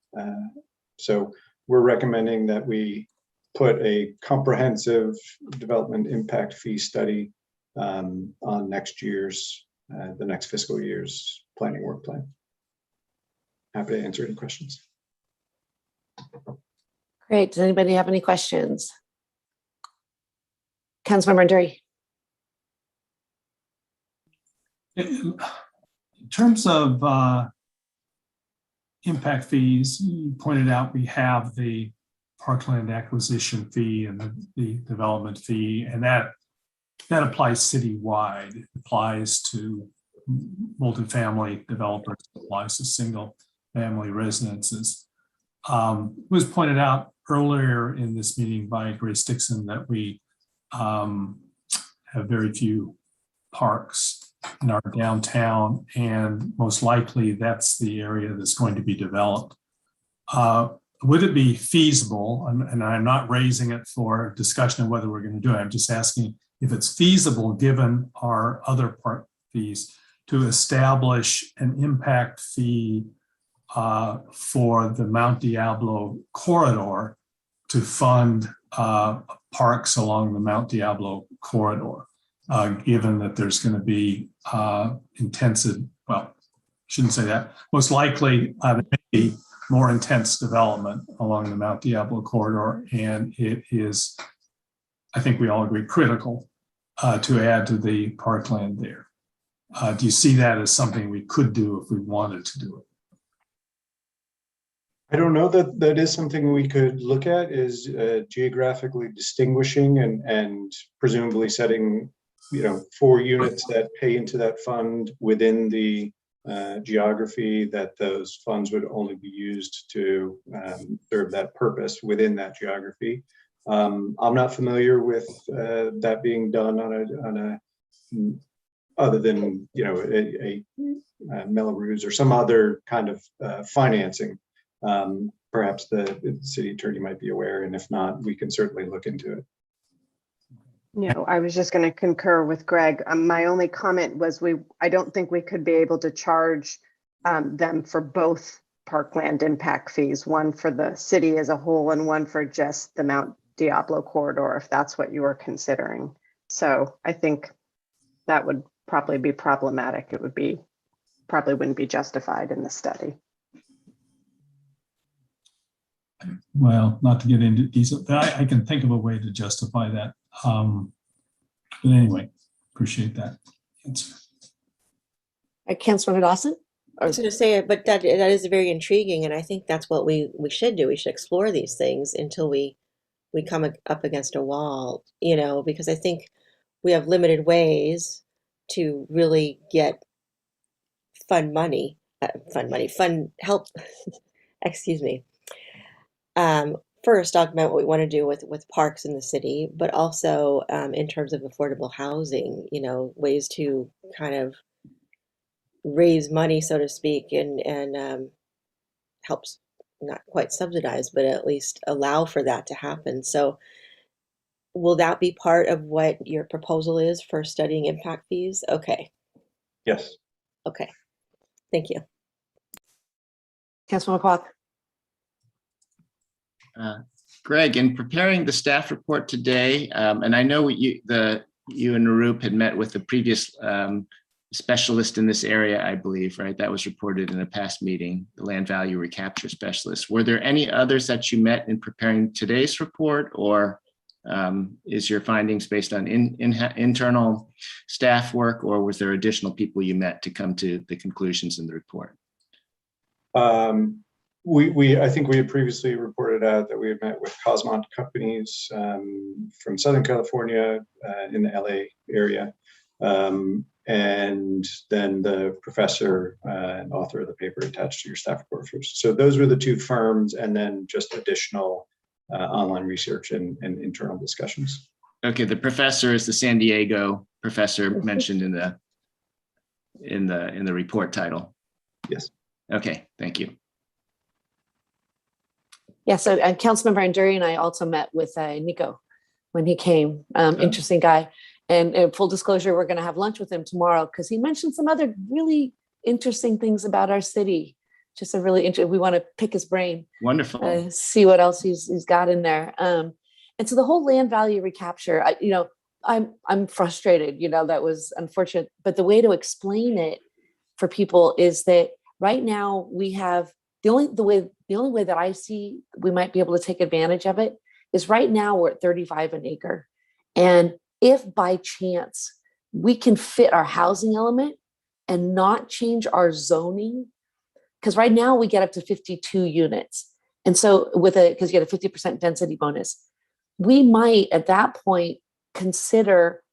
So we're recommending that we put a comprehensive development impact fee study on next year's, the next fiscal year's planning work plan. Happy to answer any questions. Great. Does anybody have any questions? Councilmember Dury. In terms of impact fees, you pointed out we have the parkland acquisition fee and the development fee, and that applies citywide. It applies to multifamily developers, it applies to single family residences. It was pointed out earlier in this meeting by Grace Dixon that we have very few parks in our downtown, and most likely that's the area that's going to be developed. Would it be feasible, and I'm not raising it for discussion of whether we're going to do it, I'm just asking if it's feasible, given our other park fees, to establish an impact fee for the Mount Diablo corridor to fund parks along the Mount Diablo corridor, given that there's going to be intensive, well, shouldn't say that, most likely maybe more intense development along the Mount Diablo corridor. And it is, I think we all agree, critical to add to the parkland there. Do you see that as something we could do if we wanted to do it? I don't know that that is something we could look at, is geographically distinguishing and presumably setting, 4 units that pay into that fund within the geography that those funds would only be used to serve that purpose within that geography. I'm not familiar with that being done on a other than a Melrose or some other kind of financing. Perhaps the city attorney might be aware, and if not, we can certainly look into it. No, I was just going to concur with Greg. My only comment was I don't think we could be able to charge them for both parkland impact fees, one for the city as a whole and one for just the Mount Diablo corridor, if that's what you were considering. So I think that would probably be problematic. It would be, probably wouldn't be justified in the study. Well, not to get into detail, I can think of a way to justify that. But anyway, appreciate that answer. Councilmember Dawson? I was going to say, but that is very intriguing, and I think that's what we should do. We should explore these things until we come up against a wall, because I think we have limited ways to really get fund help. Excuse me. First, augment what we want to do with parks in the city, but also in terms of affordable housing, ways to kind of raise money, so to speak, and helps not quite subsidize, but at least allow for that to happen. So will that be part of what your proposal is for studying impact fees? Okay. Yes. Okay. Thank you. Councilmember Kwok. Greg, in preparing the staff report today, and I know you and Narup had met with the previous specialist in this area, I believe, right? That was reported in a past meeting, the land value recapture specialist. Were there any others that you met in preparing today's report, or is your findings based on internal staff work, or was there additional people you met to come to the conclusions in the report? I think we had previously reported out that we had met with Cosmont companies from Southern California in the LA area. And then the professor and author of the paper attached to your staff report. So those were the two firms, and then just additional online research and internal discussions. Okay, the professor is the San Diego professor mentioned in the report title. Yes. Okay, thank you. Yeah, so Councilmember Anduri and I also met with Nico when he came. Interesting guy. And full disclosure, we're going to have lunch with him tomorrow because he mentioned some other really interesting things about our city. Just a really interesting, we want to pick his brain. Wonderful. See what else he's got in there. And so the whole land value recapture, I'm frustrated, that was unfortunate. But the way to explain it for people is that right now we have the only way that I see we might be able to take advantage of it is right now we're at 35 an acre. And if by chance we can fit our housing element and not change our zoning, because right now we get up to 52 units. And so because you get a 50% density bonus, we might at that point consider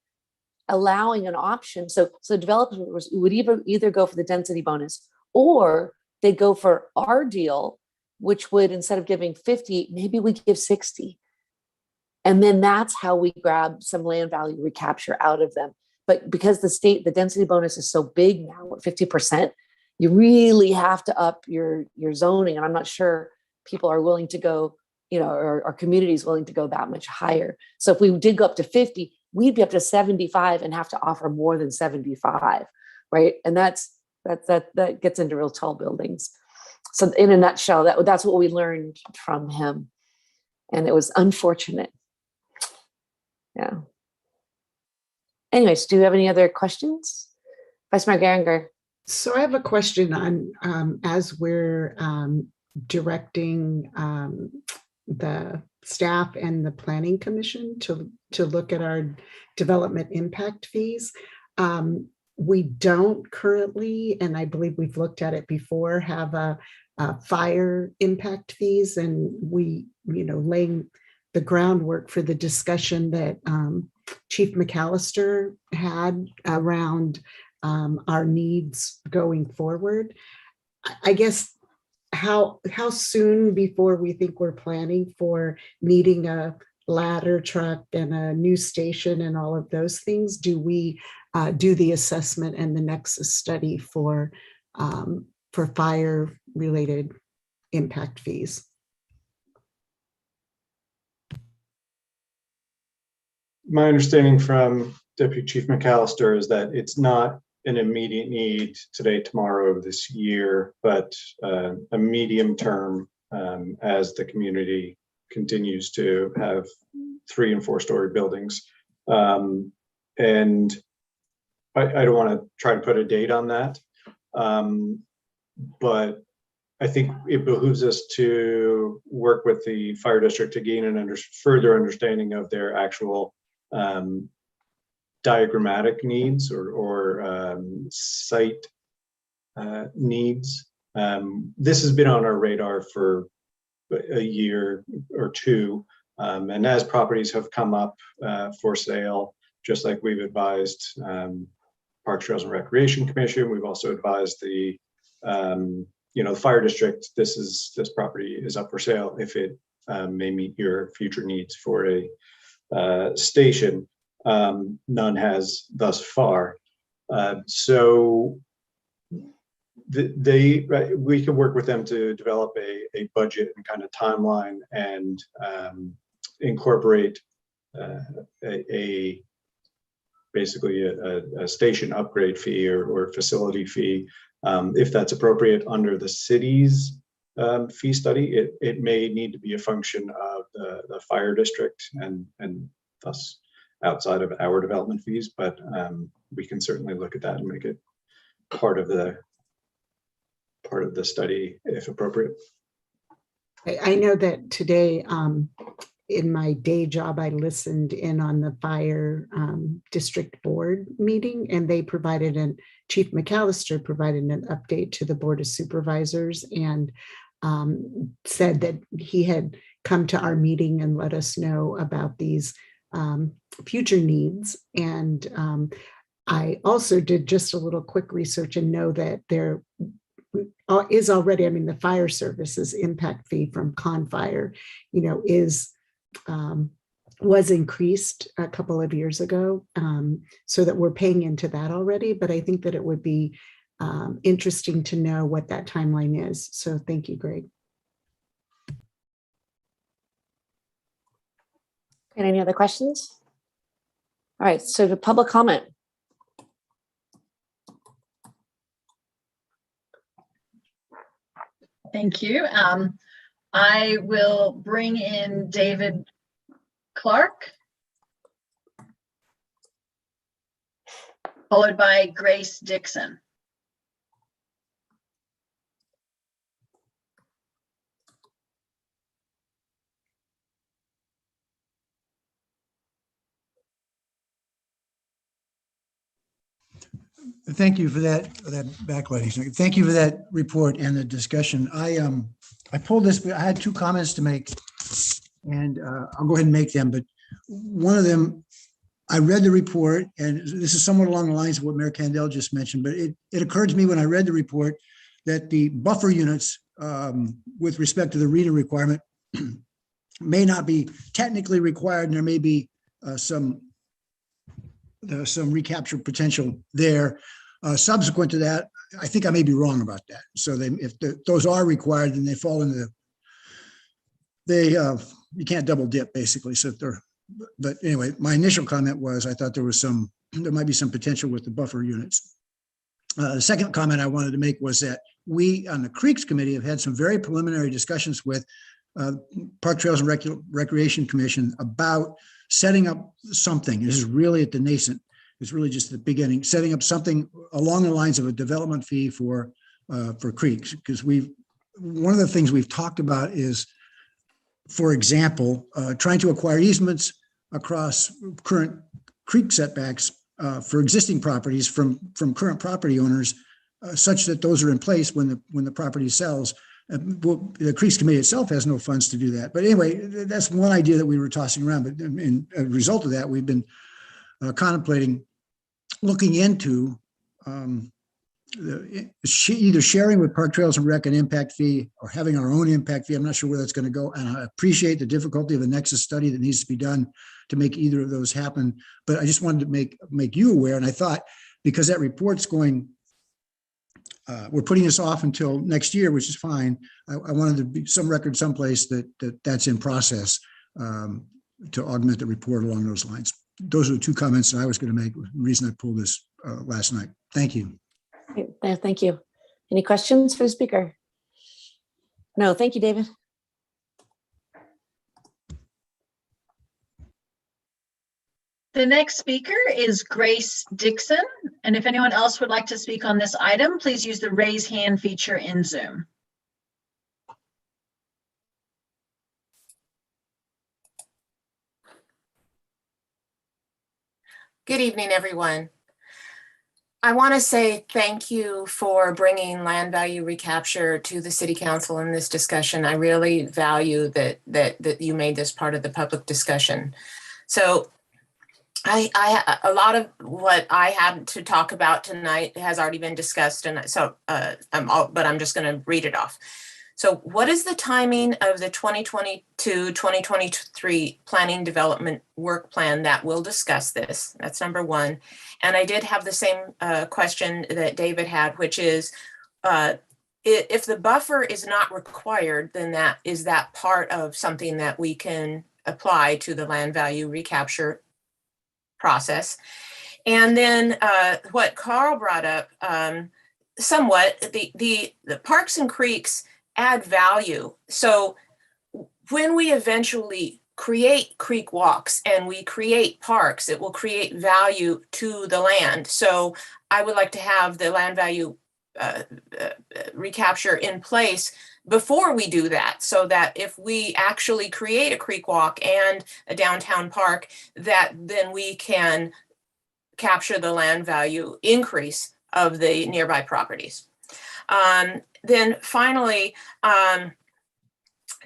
allowing an option. So developers would either go for the density bonus or they go for our deal, which would, instead of giving 50, maybe we give 60. And then that's how we grab some land value recapture out of them. But because the density bonus is so big now at 50%, you really have to up your zoning. And I'm not sure people are willing to go, or our community is willing to go that much higher. So if we did go up to 50, we'd be up to 75 and have to offer more than 75, right? And that gets into real tall buildings. So in a nutshell, that's what we learned from him. And it was unfortunate. Yeah. Anyways, do you have any other questions? Vice Mayor Geringer. So I have a question on as we're directing the staff and the Planning Commission to look at our development impact fees. We don't currently, and I believe we've looked at it before, have a fire impact fees, and we, laying the groundwork for the discussion that Chief McAllister had around our needs going forward. I guess how soon before we think we're planning for needing a ladder truck and a new station and all of those things do we do the assessment and the nexus study for fire related impact fees? My understanding from Deputy Chief McAllister is that it's not an immediate need today, tomorrow, this year, but a medium term as the community continues to have 3- and 4-story buildings. And I don't want to try to put a date on that, but I think it behooves us to work with the fire district to gain an further understanding of their actual diagrammatic needs or site needs. This has been on our radar for a year or two, and as properties have come up for sale, just like we've advised Parks, Trails, and Recreation Commission, we've also advised the the fire district. This property is up for sale if it may meet your future needs for a station. None has thus far. So we can work with them to develop a budget and kind of timeline and incorporate basically a station upgrade fee or facility fee, if that's appropriate under the city's fee study. It may need to be a function of the fire district and thus outside of our development fees, but we can certainly look at that and make it part of the study if appropriate. I know that today in my day job, I listened in on the fire district board meeting, and they provided, Chief McAllister provided an update to the Board of Supervisors. And said that he had come to our meeting and let us know about these future needs. And I also did just a little quick research and know that there is already, I mean, the fire services impact fee from Confire, was increased a couple of years ago, so that we're paying into that already. But I think that it would be interesting to know what that timeline is. So thank you, Greg. And any other questions? All right, so the public comment. Thank you. I will bring in David Clark, followed by Grace Dixon. Thank you for that backlighting. Thank you for that report and the discussion. I pulled this, I had two comments to make, and I'll go ahead and make them. But one of them, I read the report, and this is somewhat along the lines of what Mayor Kandel just mentioned, but it occurred to me when I read the report that the buffer units with respect to the RETA requirement may not be technically required, and there may be some recapture potential there. Subsequent to that, I think I may be wrong about that. So if those are required, then they fall into you can't double dip basically. So but anyway, my initial comment was I thought there might be some potential with the buffer units. The second comment I wanted to make was that we on the Creeks Committee have had some very preliminary discussions with Park Trails and Recreation Commission about setting up something. This is really at the nascent. It's really just the beginning, setting up something along the lines of a development fee for creeks. Because one of the things we've talked about is, for example, trying to acquire easements across current creek setbacks for existing properties from current property owners, such that those are in place when the property sells. The Creeks Committee itself has no funds to do that. But anyway, that's one idea that we were tossing around. But in a result of that, we've been contemplating looking into either sharing with Park Trails and Rec an impact fee or having our own impact fee. I'm not sure where that's going to go. And I appreciate the difficulty of a nexus study that needs to be done to make either of those happen. But I just wanted to make you aware. And I thought, because that report's going, we're putting this off until next year, which is fine. I wanted to be some record someplace that's in process to augment the report along those lines. Those are the two comments that I was going to make. The reason I pulled this last night. Thank you. Thank you. Any questions for the speaker? No, thank you, David. The next speaker is Grace Dixon. And if anyone else would like to speak on this item, please use the raise hand feature in Zoom. Good evening, everyone. I want to say thank you for bringing land value recapture to the City Council in this discussion. I really value that you made this part of the public discussion. So a lot of what I had to talk about tonight has already been discussed, and so but I'm just going to read it off. So what is the timing of the 2022-2023 planning development work plan that will discuss this? That's number one. And I did have the same question that David had, which is, if the buffer is not required, then is that part of something that we can apply to the land value recapture process? And then what Carl brought up, somewhat, the parks and creeks add value. So when we eventually create creek walks and we create parks, it will create value to the land. So I would like to have the land value recapture in place before we do that, so that if we actually create a creek walk and a downtown park, that then we can capture the land value increase of the nearby properties. Then finally,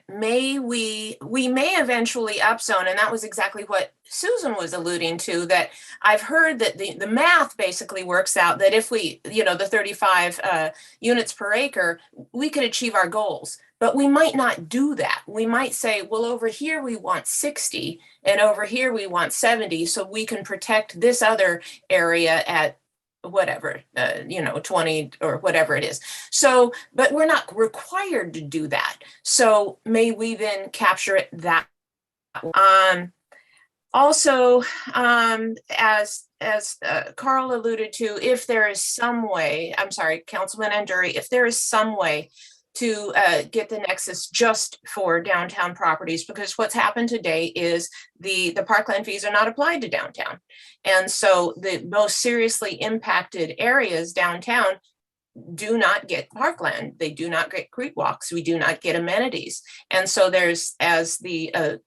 we may eventually upzone, and that was exactly what Susan was alluding to, that I've heard that the math basically works out that if we, the 35 units per acre, we could achieve our goals. But we might not do that. We might say, well, over here we want 60 and over here we want 70, so we can protect this other area at whatever, 20 or whatever it is. So, but we're not required to do that. So may we then capture it that also, as Carl alluded to, if there is some way, I'm sorry, Councilman Anduri, if there is some way to get the nexus just for downtown properties, because what's happened today is the parkland fees are not applied to downtown. And so the most seriously impacted areas downtown do not get parkland. They do not get creek walks. We do not get amenities. And so there's, as a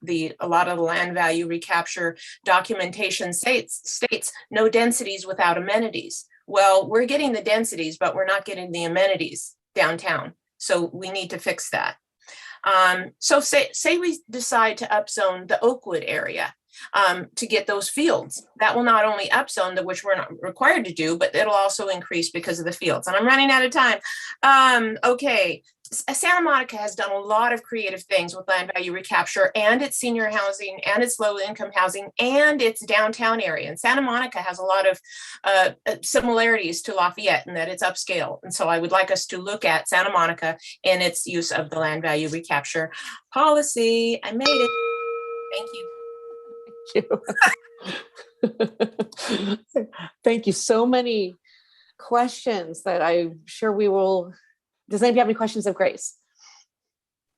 lot of the land value recapture documentation states no densities without amenities. Well, we're getting the densities, but we're not getting the amenities downtown. So we need to fix that. So say we decide to upzone the Oakwood area to get those fields. That will not only upzone, which we're not required to do, but it'll also increase because of the fields. And I'm running out of time. Okay. Santa Monica has done a lot of creative things with land value recapture and its senior housing and its low income housing and its downtown area. And Santa Monica has a lot of similarities to Lafayette in that it's upscale. And so I would like us to look at Santa Monica and its use of the land value recapture policy. I made it. Thank you. Thank you. So many questions that I'm sure we will. Does anybody have any questions of Grace?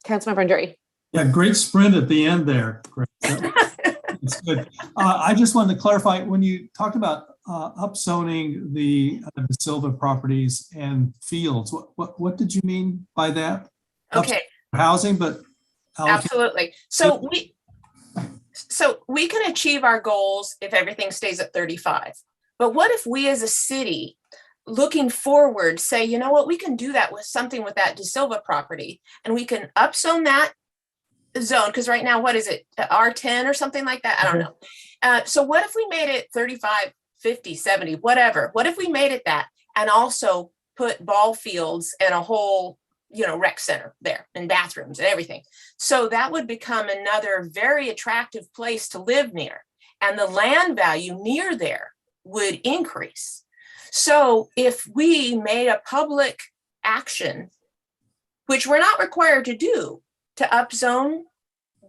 Councilmember Anduri. Yeah, great sprint at the end there, Grace. That's good. I just wanted to clarify, when you talked about upzoning the Silva properties and fields, what did you mean by that? Okay. Housing, but absolutely. So we can achieve our goals if everything stays at 35. But what if we as a city, looking forward, say, you know what, we can do that with something with that De Silva property, and we can upzone that zone, because right now, what is it, R10 or something like that? I don't know. So what if we made it 35, 50, 70, whatever? What if we made it that and also put ball fields and a whole, rec center there and bathrooms and everything? So that would become another very attractive place to live near, and the land value near there would increase. So if we made a public action, which we're not required to do, to upzone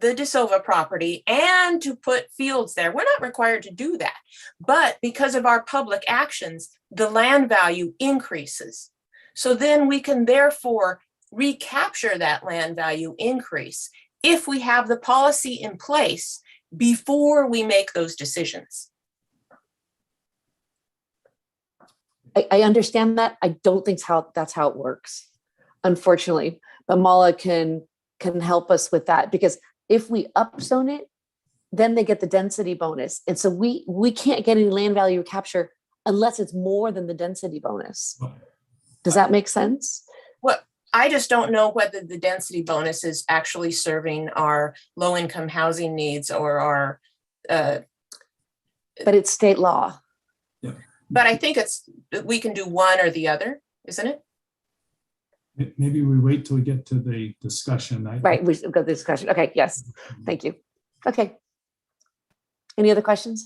the De Silva property and to put fields there, we're not required to do that. But because of our public actions, the land value increases. So then we can therefore recapture that land value increase if we have the policy in place before we make those decisions. I understand that. I don't think that's how it works, unfortunately. But Mala can help us with that, because if we upzone it, then they get the density bonus. And so we can't get any land value capture unless it's more than the density bonus. Does that make sense? Well, I just don't know whether the density bonus is actually serving our low-income housing needs or our... but it's state law. Yeah. But I think we can do one or the other, isn't it? Maybe we wait till we get to the discussion. Right, we've got the discussion. Okay, yes, thank you. Okay. Any other questions?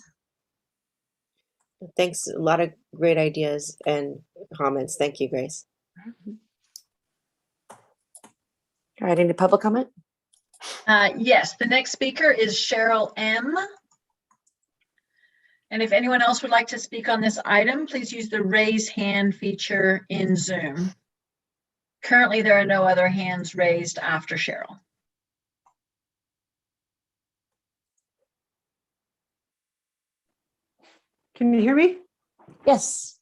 Thanks. A lot of great ideas and comments. Thank you, Grace. All right, any public comment? Yes, the next speaker is Cheryl M. And if anyone else would like to speak on this item, please use the raise hand feature in Zoom. Currently, there are no other hands raised after Cheryl. Can you hear me? Yes.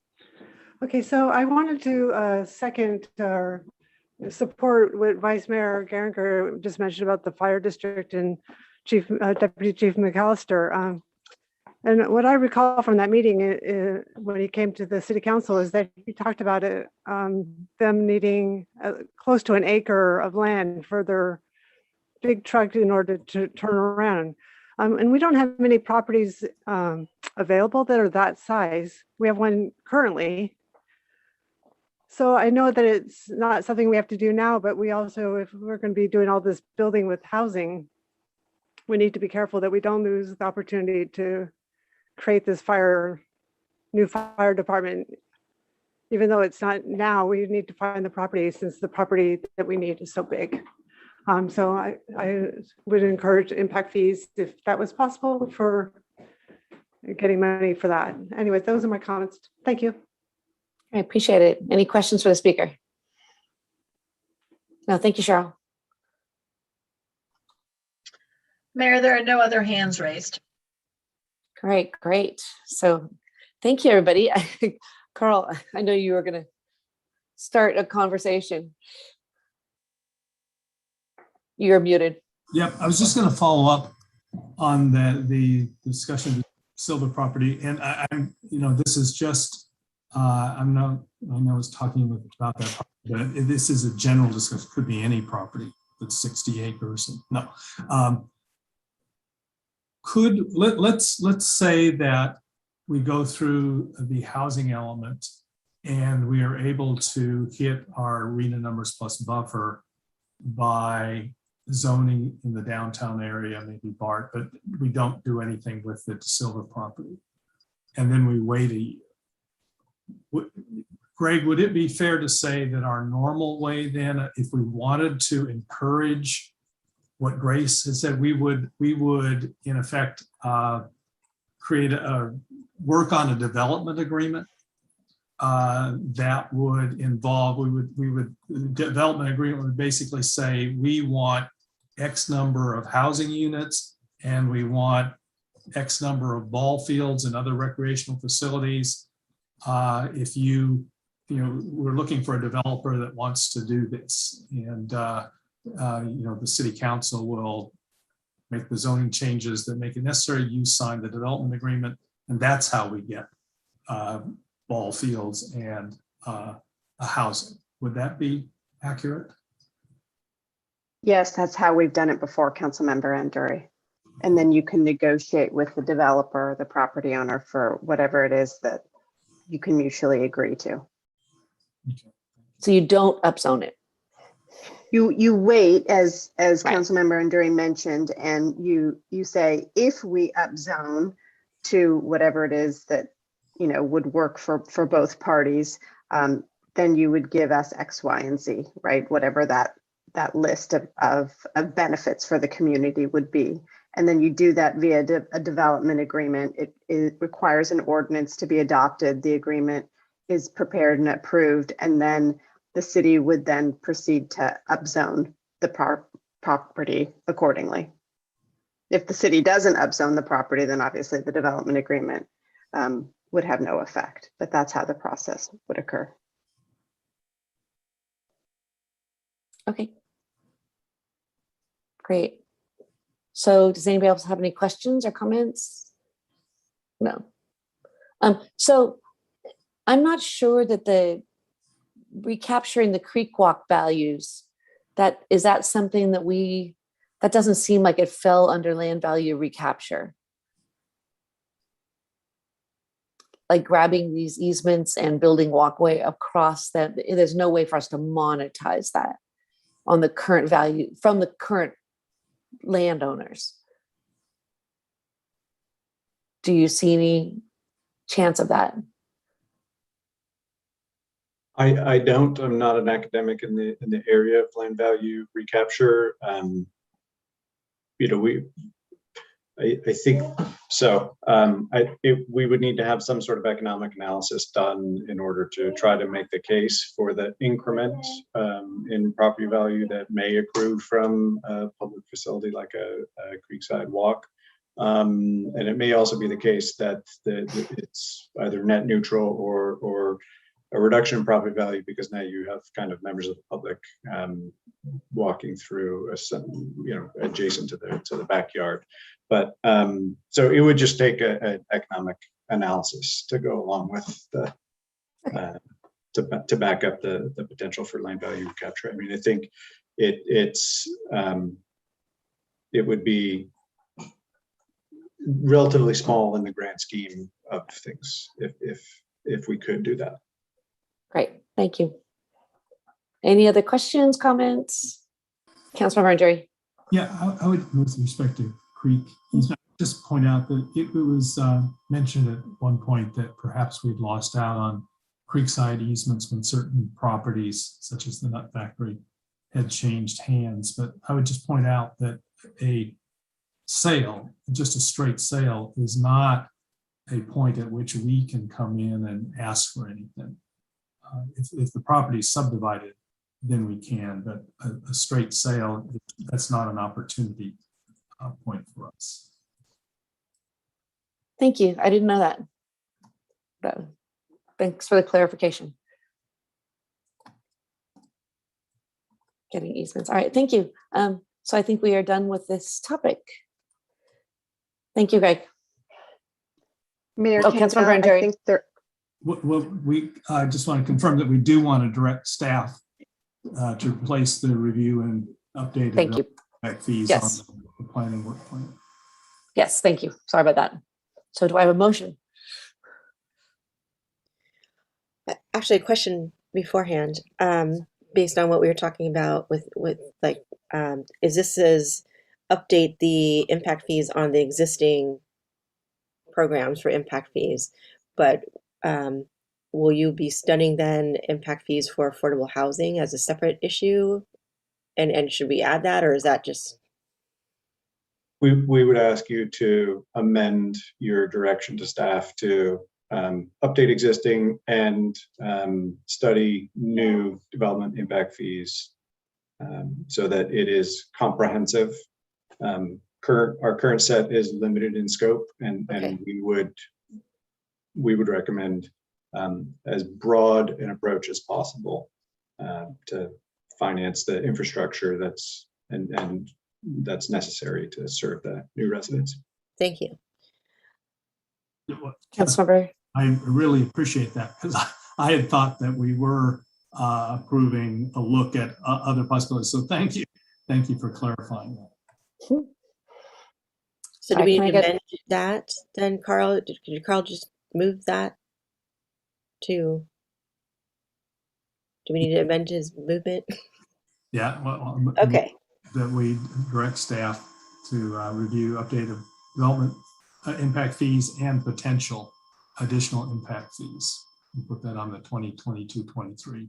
Okay, so I wanted to second or support what Vice Mayor Geringer just mentioned about the fire district and Deputy Chief McAllister. And what I recall from that meeting when he came to the city council is that he talked about it, them needing close to an acre of land for their big truck in order to turn around. And we don't have many properties available that are that size. We have one currently. So I know that it's not something we have to do now, but we also, if we're going to be doing all this building with housing, we need to be careful that we don't lose the opportunity to create this new fire department. Even though it's not now, we need to find the property since the property that we need is so big. So I would encourage impact fees if that was possible for getting money for that. Anyway, those are my comments. Thank you. I appreciate it. Any questions for the speaker? No, thank you, Cheryl. Mayor, there are no other hands raised. Great, great. So thank you, everybody. Carl, I know you were going to start a conversation. You're muted. Yep, I was just going to follow up on the discussion of silver property, and I'm, this is just, I was talking about that, but this is a general discussion. Could be any property that's 60 acres. No, let's say that we go through the housing element and we are able to hit our arena numbers plus buffer by zoning in the downtown area, maybe BART, but we don't do anything with the silver property. And then we wait a year. Greg, would it be fair to say that our normal way then, if we wanted to encourage what Grace has said, we would in effect work on a development agreement that would involve, development agreement would basically say we want X number of housing units and we want X number of ball fields and other recreational facilities. If we're looking for a developer that wants to do this, and the city council will make the zoning changes that make it necessary. You sign the development agreement, and that's how we get ball fields and a housing. Would that be accurate? Yes, that's how we've done it before, Councilmember Anduri. And then you can negotiate with the developer, the property owner, for whatever it is that you can mutually agree to. Okay. So you don't upzone it. You wait, as Right. Councilmember Anduri mentioned, and you say, if we upzone to whatever it is that would work for both parties, then you would give us X, Y, and Z, right? Whatever that list of benefits for the community would be. And then you do that via a development agreement. It requires an ordinance to be adopted. The agreement is prepared and approved, and then the city would then proceed to upzone the property accordingly. If the city doesn't upzone the property, then obviously the development agreement would have no effect, but that's how the process would occur. Okay. Great. So does anybody else have any questions or comments? No. So I'm not sure that the recapturing the creek walk values, that something that doesn't seem like it fell under land value recapture. Like grabbing these easements and building walkway across that, there's no way for us to monetize that on the current value from the current landowners. Do you see any chance of that? I don't. I'm not an academic in the area of land value recapture. I think so. We would need to have some sort of economic analysis done in order to try to make the case for the increment in property value that may accrue from a public facility like a creekside walk. And it may also be the case that it's either net neutral or a reduction in property value because now you have kind of members of the public walking through adjacent to the backyard. But so it would just take an economic analysis to go along with the to back up the potential for land value recapture. I mean, I think it would be relatively small in the grand scheme of things if we could do that. Great, thank you. Any other questions, comments? Councilmember Jerry. Yeah, I would, with respect to creek easement, just point out that it was mentioned at one point that perhaps we'd lost out on creekside easements when certain properties, such as the nut factory, had changed hands. But I would just point out that a sale, just a straight sale, is not a point at which we can come in and ask for anything. If the property is subdivided, then we can, but a straight sale, that's not an opportunity point for us. Thank you. I didn't know that. But thanks for the clarification. Getting easements. All right, thank you. So I think we are done with this topic. Thank you, Greg. Mayor, Councilmember I Jerry. think there. Well, I just want to confirm that we do want to direct staff to replace the review and updated Thank you. fees Yes. on the planning work plan. Yes, thank you. Sorry about that. So do I have a motion? Actually, a question beforehand, based on what we were talking about with like, is this as update the impact fees on the existing programs for impact fees, but will you be studying then impact fees for affordable housing as a separate issue? And should we add that, or is that just? We would ask you to amend your direction to staff to update existing and study new development impact fees so that it is comprehensive. Our current set is limited in scope, and we would recommend as broad an approach as possible to finance the infrastructure that's necessary to serve the new residents. Thank you. Councilmember. I really appreciate that, because I had thought that we were approving a look at other possibilities. So thank you. Thank you for clarifying that. So do we need to amend that then, Carl? Could Carl just move that to? Do we need to amend his movement? Yeah. Well, okay. That we direct staff to review updated development impact fees and potential additional impact fees. We put that on the 2022-23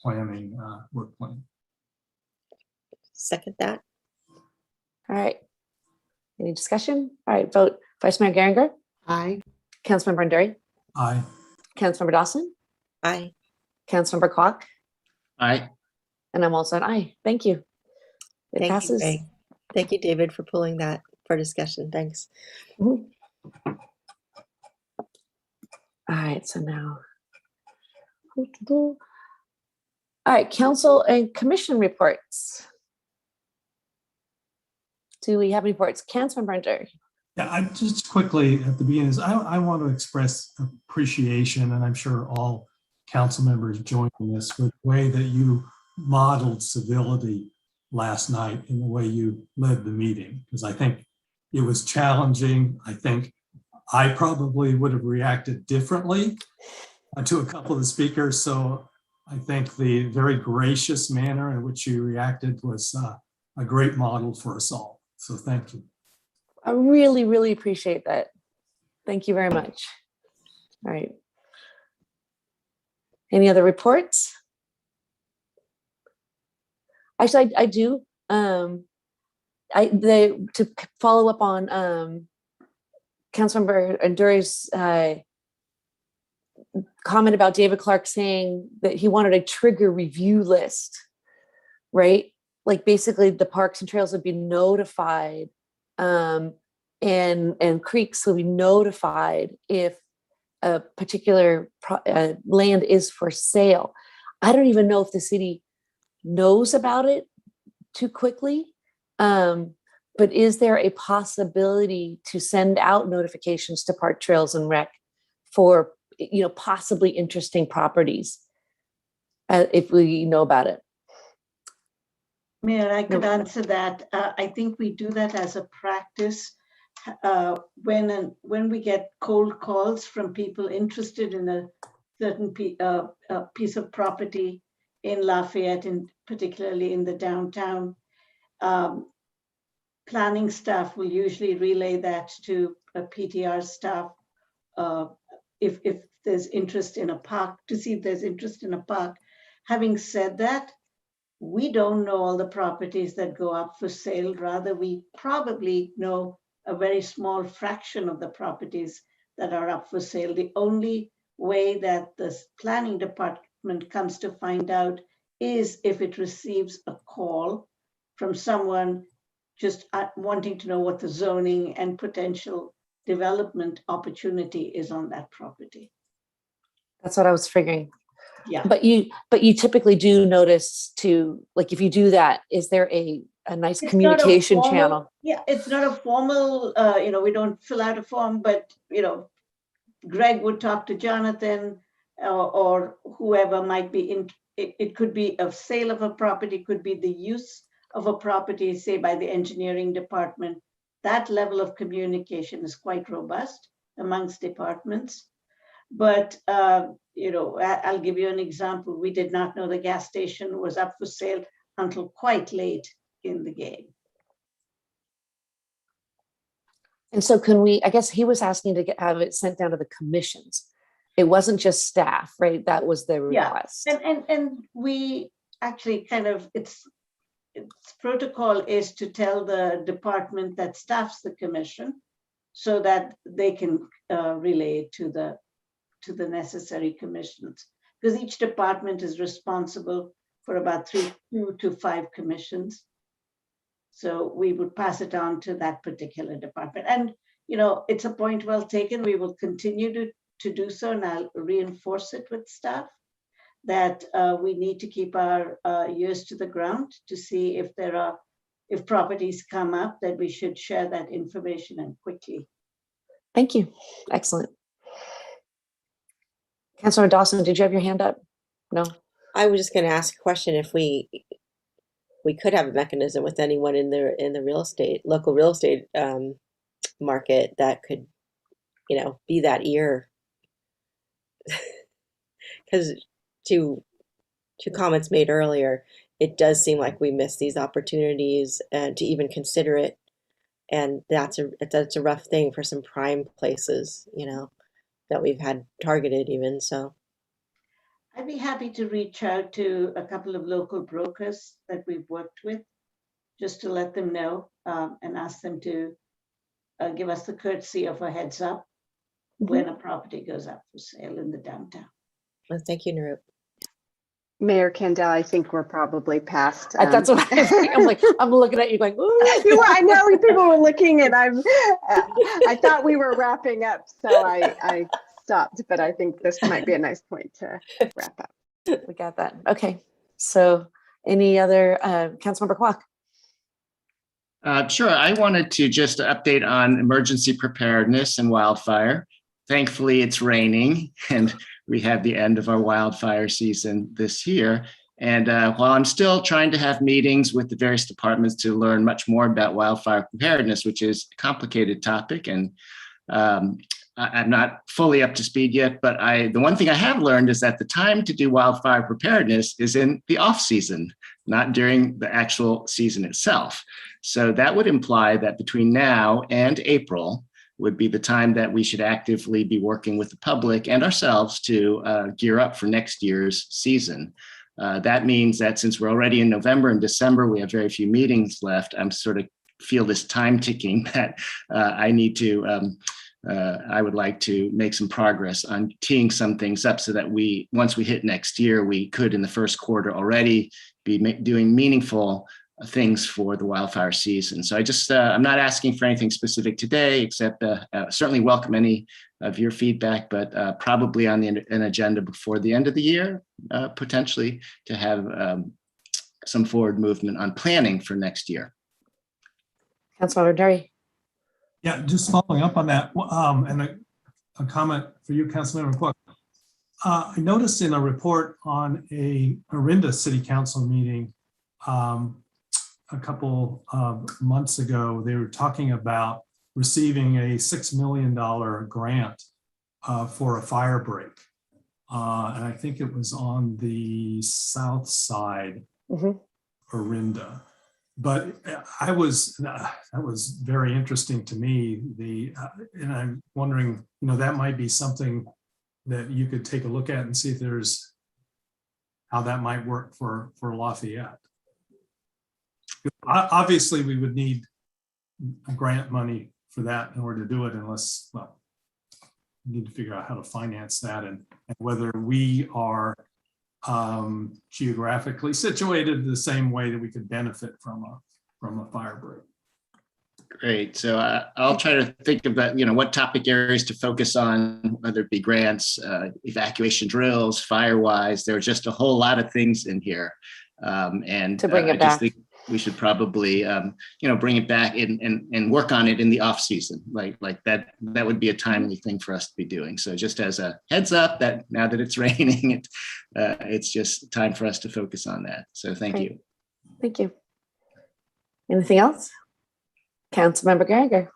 planning work plan. Second that. All right. Any discussion? All right, vote. Vice Mayor Geringer? Aye. Councilmember Nderi? Aye. Councilmember Dawson? Aye. Councilmember Kwok? Aye. And I'm also an aye. Thank you. It passes. You, thank you, David, for pulling that for discussion. Thanks. All right, so now. All right, council and commission reports. Do we have any reports? Councilmember Nderi? Yeah, I just quickly at the beginning, I want to express appreciation, and I'm sure all council members joining this, for the way that you modeled civility last night in the way you led the meeting, because I think it was challenging. I think I probably would have reacted differently to a couple of the speakers. So I think the very gracious manner in which you reacted was a great model for us all. So thank you. I really, really appreciate that. Thank you very much. All right. Any other reports? Actually, I do. To follow up on Councilmember Nderi's comment about David Clark saying that he wanted a trigger review list, right? Like basically the parks and trails would be notified and creeks will be notified if a particular land is for sale, I don't even know if the city knows about it too quickly. But is there a possibility to send out notifications to Park Trails and Rec for, possibly interesting properties if we know about it? Mayor, I could answer that. I think we do that as a practice when we get cold calls from people interested in a certain piece of property in Lafayette, and particularly in the downtown. Planning staff will usually relay that to PTR staff if there's interest in a park, to see if there's interest in a park. Having said that, we don't know all the properties that go up for sale. Rather, we probably know a very small fraction of the properties that are up for sale. The only way that the planning department comes to find out is if it receives a call from someone just wanting to know what the zoning and potential development opportunity is on that property. That's what I was figuring. Yeah. But you typically do notice to, like, if you do that, is there a nice communication channel? Yeah, it's not a formal, we don't fill out a form, but, Greg would talk to Jonathan or whoever might be in. It could be a sale of a property, could be the use of a property, say by the engineering department. That level of communication is quite robust amongst departments. But, I'll give you an example. We did not know the gas station was up for sale until quite late in the game. And so I guess he was asking to have it sent down to the commissions. It wasn't just staff, right? That was the request. Yeah, and we actually its protocol is to tell the department that staffs the commission so that they can relay it to the necessary commissions, because each department is responsible for about 2 to 5 commissions. So we would pass it on to that particular department. And, it's a point well taken. We will continue to do so, and I'll reinforce it with staff that we need to keep our ears to the ground to see if properties come up, that we should share that information and quickly. Thank you. Excellent. Councilor Dawson, did you have your hand up? No. I was just going to ask a question if we could have a mechanism with anyone in the local real estate market that could, be that ear. Because to comments made earlier, it does seem like we miss these opportunities to even consider it, and that's a rough thing for some prime places, that we've had targeted even. So I'd be happy to reach out to a couple of local brokers that we've worked with, just to let them know and ask them to give us the courtesy of a heads up when a property goes up for sale in the downtown. Well, thank you, Narup. Mayor Kendall, I think we're probably past. That's what I was thinking. I'm looking at you going, ooh. I know people were looking, and I thought we were wrapping up, so I stopped. But I think this might be a nice point to wrap up. We got that. Okay. So, any other Councilmember Kwok? Sure. I wanted to just update on emergency preparedness and wildfire. Thankfully, it's raining, and we have the end of our wildfire season this year. And while I'm still trying to have meetings with the various departments to learn much more about wildfire preparedness, which is a complicated topic, and I'm not fully up to speed yet, but the one thing I have learned is that the time to do wildfire preparedness is in the off season, not during the actual season itself. So that would imply that between now and April would be the time that we should actively be working with the public and ourselves to gear up for next year's season. That means that since we're already in November and December, we have very few meetings left. I'm sort of feel this time ticking that I need to, I would like to make some progress on teeing some things up so that once we hit next year, we could in the first quarter already be doing meaningful things for the wildfire season. So I'm not asking for anything specific today, except certainly welcome any of your feedback, but probably on an agenda before the end of the year, potentially to have some forward movement on planning for next year. Councilmember Derry. Yeah, just following up on that, and a comment for you, Councilmember Cook. I noticed in a report on a Orinda City Council meeting a couple of months ago, they were talking about receiving a $6 million grant for a fire break. And I think it was on the south side, Orinda. But that was very interesting to me. And I'm wondering, that might be something that you could take a look at and see if there's how that might work for Lafayette. Obviously, we would need grant money for that in order to do it, unless, well, we need to figure out how to finance that and whether we are geographically situated the same way that we could benefit from a fire break. Great. So I'll try to think about, what topic areas to focus on, whether it be grants, evacuation drills, fire-wise. There are just a whole lot of things in here. And to bring it I back. just think we should probably, bring it back and work on it in the off season. Like that would be a timely thing for us to be doing. So just as a heads up that now that it's raining, it's just time for us to focus on that. So thank you. Thank you. Anything else? Councilmember Geiger.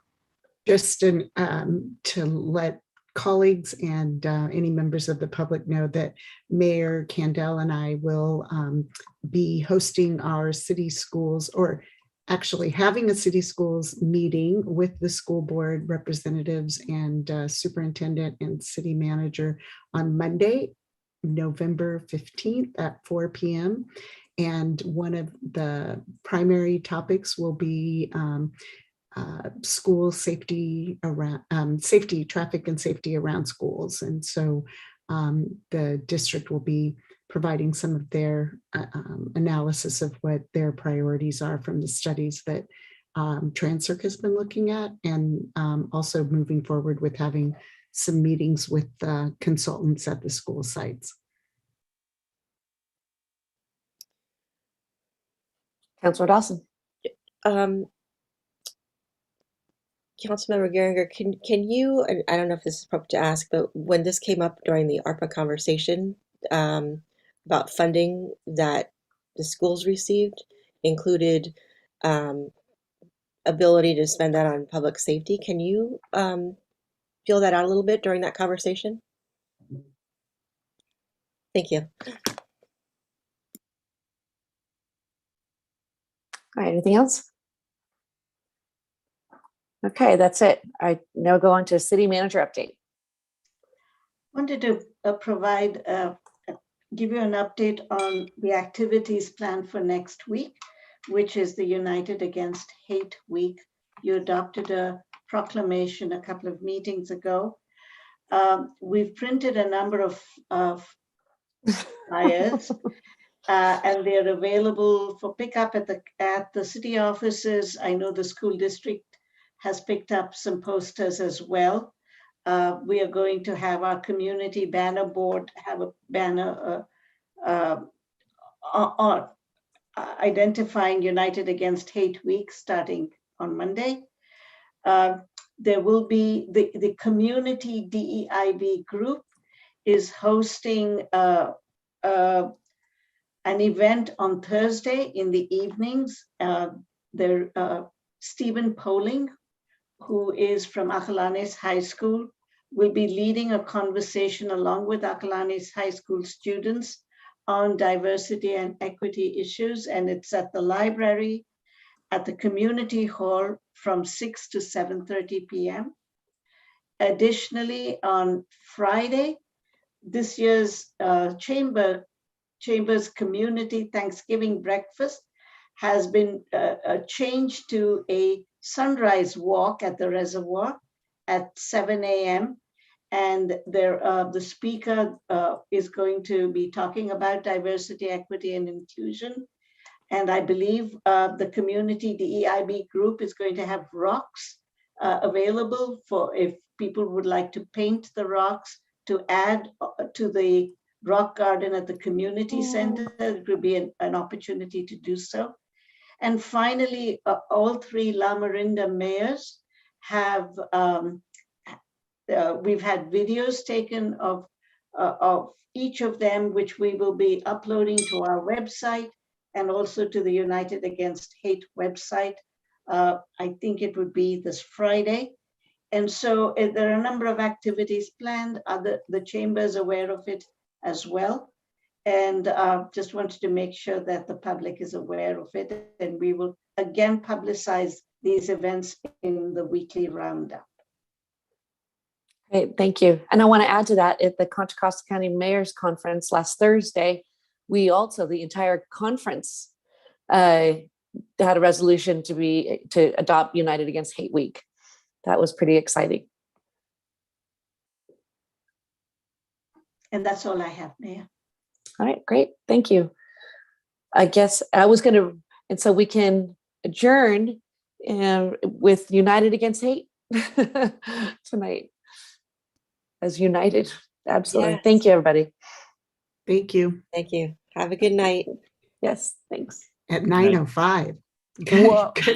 Just to let colleagues and any members of the public know that Mayor Kandel and I will be hosting our city schools, or actually having a city schools meeting with the school board representatives and superintendent and city manager on Monday, November 15th at 4 p.m. And one of the primary topics will be school safety around traffic and safety around schools. And so the district will be providing some of their analysis of what their priorities are from the studies that Transcirc has been looking at, and also moving forward with having some meetings with consultants at the school sites. Councilor Dawson. Councilmember Geringer, can you, and I don't know if this is appropriate to ask, but when this came up during the ARPA conversation about funding that the schools received, included ability to spend that on public safety. Can you feel that out a little bit during that conversation? Thank you. All right, anything else? Okay, that's it. I now go on to city manager update. Wanted to give you an update on the activities planned for next week, which is the United Against Hate Week. You adopted a proclamation a couple of meetings ago. We've printed a number of flyers, and they're available for pickup at the city offices. I know the school district has picked up some posters as well. We are going to have our community banner board have a banner on identifying United Against Hate Week starting on Monday. There will be the community DEIB group is hosting an event on Thursday in the evenings. Stephen Poling, who is from Acalanes High School, will be leading a conversation along with Acalanes High School students on diversity and equity issues. And it's at the library at the community hall from 6 to 7:30 p.m. Additionally, on Friday, this year's Chamber's Community Thanksgiving Breakfast has been changed to a sunrise walk at the reservoir at 7 a.m. And the speaker is going to be talking about diversity, equity, and inclusion. And I believe the community DEIB group is going to have rocks available for if people would like to paint the rocks to add to the rock garden at the community center. It would be an opportunity to do so. And finally, all three La Marinda mayors have, we've had videos taken of each of them, which we will be uploading to our website and also to the United Against Hate website. I think it would be this Friday. And so there are a number of activities planned. The chamber is aware of it as well. And just wanted to make sure that the public is aware of it. And we will again publicize these events in the weekly roundup. Great, thank you. And I want to add to that, at the Contra Costa County Mayor's Conference last Thursday, we also, the entire conference had a resolution to adopt United Against Hate Week. That was pretty exciting. And that's all I have, Mayor. All right, great, thank you. I guess I was going to, and so we can adjourn with United Against Hate tonight. As united, absolutely. Yes. Thank you, everybody. Thank you. Thank you. Have a good night. Yes, thanks. At 9:05. Whoa.